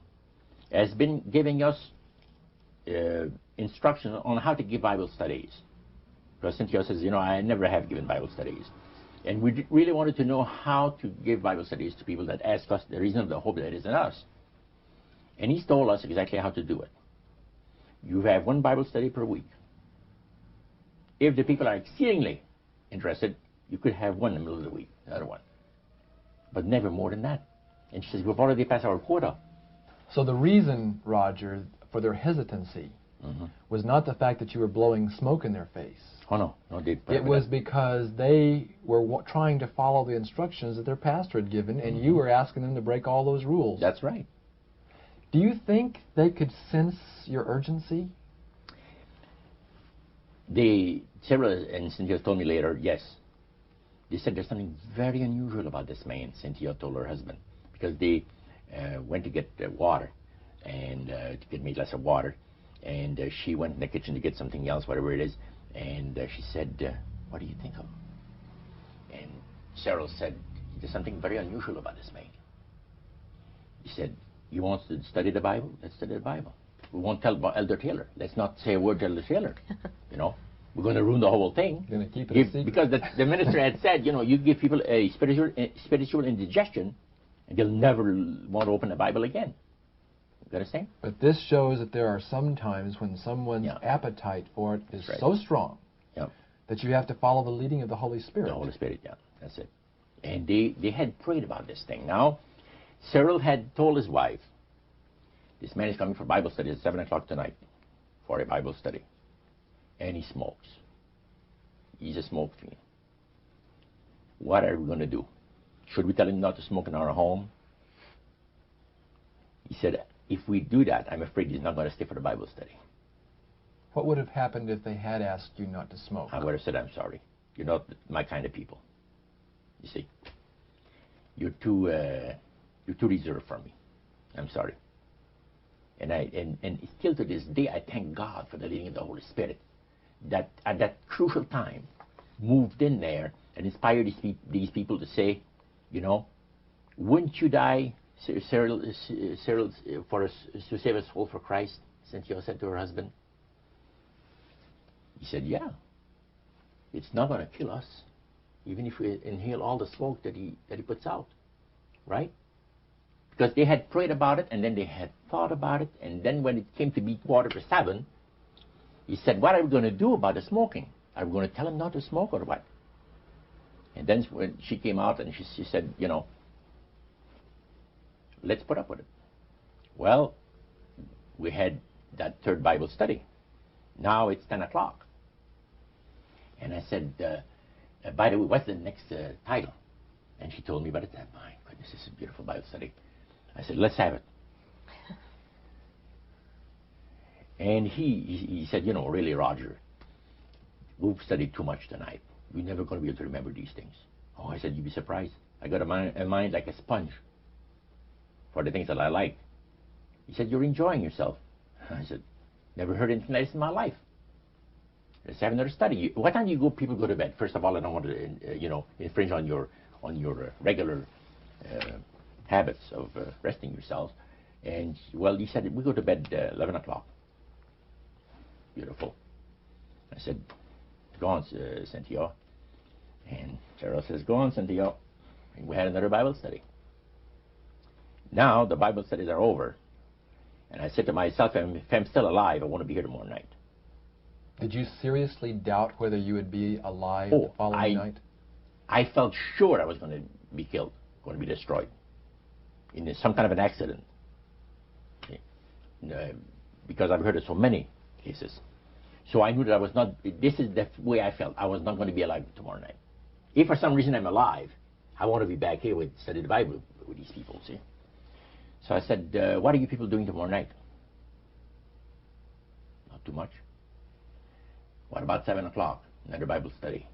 has been giving us instructions on how to give Bible studies. Because Cynthia says, I never have given Bible studies. And we really wanted to know how to give Bible studies to people that ask us the reason of the hope that is in us. And he's told us exactly how to do it. You have 1 Bible study per week. If the people are exceedingly interested, you could have one in the middle of the week, another one. but never more than that. And she says, we've already passed our quota. So the reason, Roger, for their hesitancy was not the fact that you were blowing smoke in their face. Oh, no. No, they It was because they were trying to follow the instructions that their pastor had given, and you were asking them to break all those rules. That's right. Do you think they could sense your urgency? Sarah and Cynthia told me later, yes. They said there's something very unusual about this man, Cynthia told her husband, because they went to get water, and to get me a glass of water, and she went in the kitchen to get something else, whatever it is, and she said, what do you think of? And Cheryl said, there's something very unusual about this man. He said, you want to study the Bible? Let's study the Bible. We won't tell about Elder Taylor. Let's not say a word to Elder Taylor. You know, we're going to ruin the whole thing. You're going to keep it a secret. Because the minister had said, you know, you give people a spiritual indigestion, and they'll never want to open the Bible again. You understand? But this shows that there are some times when someone's appetite for it is so strong that you have to follow the leading of the Holy Spirit. The Holy Spirit, yeah, that's it. And they had prayed about this thing. Now, Cyril had told his wife, this man is coming for Bible study at 7 o'clock tonight for a Bible study. And he smokes. He's a smoke fiend. What are we going to do? Should we tell him not to smoke in our home? He said, if we do that, I'm afraid he's not going to stay for the Bible study. What would have happened if they had asked you not to smoke? I would have said, I'm sorry. You're not my kind of people. You see, you're too reserved for me. I'm sorry. And still to this day, I thank God for the leading of the Holy Spirit that at that crucial time moved in there and inspired these people to say, you know, wouldn't you die, Cyril, for us to save a soul for Christ? Cynthia said to her husband. He said, yeah, it's not going to kill us, even if we inhale all the smoke that he puts out, right? Because they had prayed about it, and then they had thought about it, and then when it came to be 7:15, he said, what are we going to do about the smoking? Are we going to tell him not to smoke or what? And then when she came out and she said, you know, let's put up with it. Well, we had that third Bible study. Now it's 10 o'clock. And I said, by the way, what's the next title? And she told me about it. My goodness, this is a beautiful Bible study. I said, let's have it. And he said, you know, really, Roger, we've studied too much tonight. We're never going to be able to remember these things. Oh, I said, you'd be surprised. I got a mind like a sponge for the things that I like. He said, you're enjoying yourself. I said, never heard anything like this in my life. Let's have another study. What time do you people go to bed? First of all, I don't want to, you know, infringe on your regular habits of resting yourselves. And, well, he said, we go to bed 11 o'clock. Beautiful. I said, go on, Cynthia. And Cheryl says, go on, Cynthia. And we had another Bible study. Now the Bible studies are over. And I said to myself, if I'm still alive, I want to be here tomorrow night. Did you seriously doubt whether you would be alive the following night? I felt sure I was going to be killed, going to be destroyed in some kind of an accident. Because I've heard of so many cases. So I knew that I was not, this is the way I felt. I was not going to be alive tomorrow night. If for some reason I'm alive, I want to be back here with study the Bible with these people, see? So I said, what are you people doing tomorrow night? Not too much. What about 7 o'clock? Another Bible study.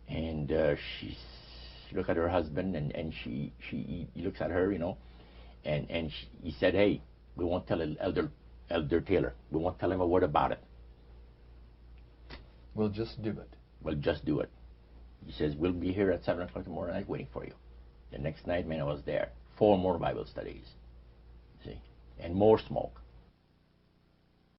And she looked at her husband, and he looks at her, you know, and he said, hey, we won't tell Elder Taylor. We won't tell him a word about it. We'll just do it. We'll just do it. He says, we'll be here at 7 o'clock tomorrow night waiting for you. The next night, man, I was there. 4 more Bible studies. See? And more smoke.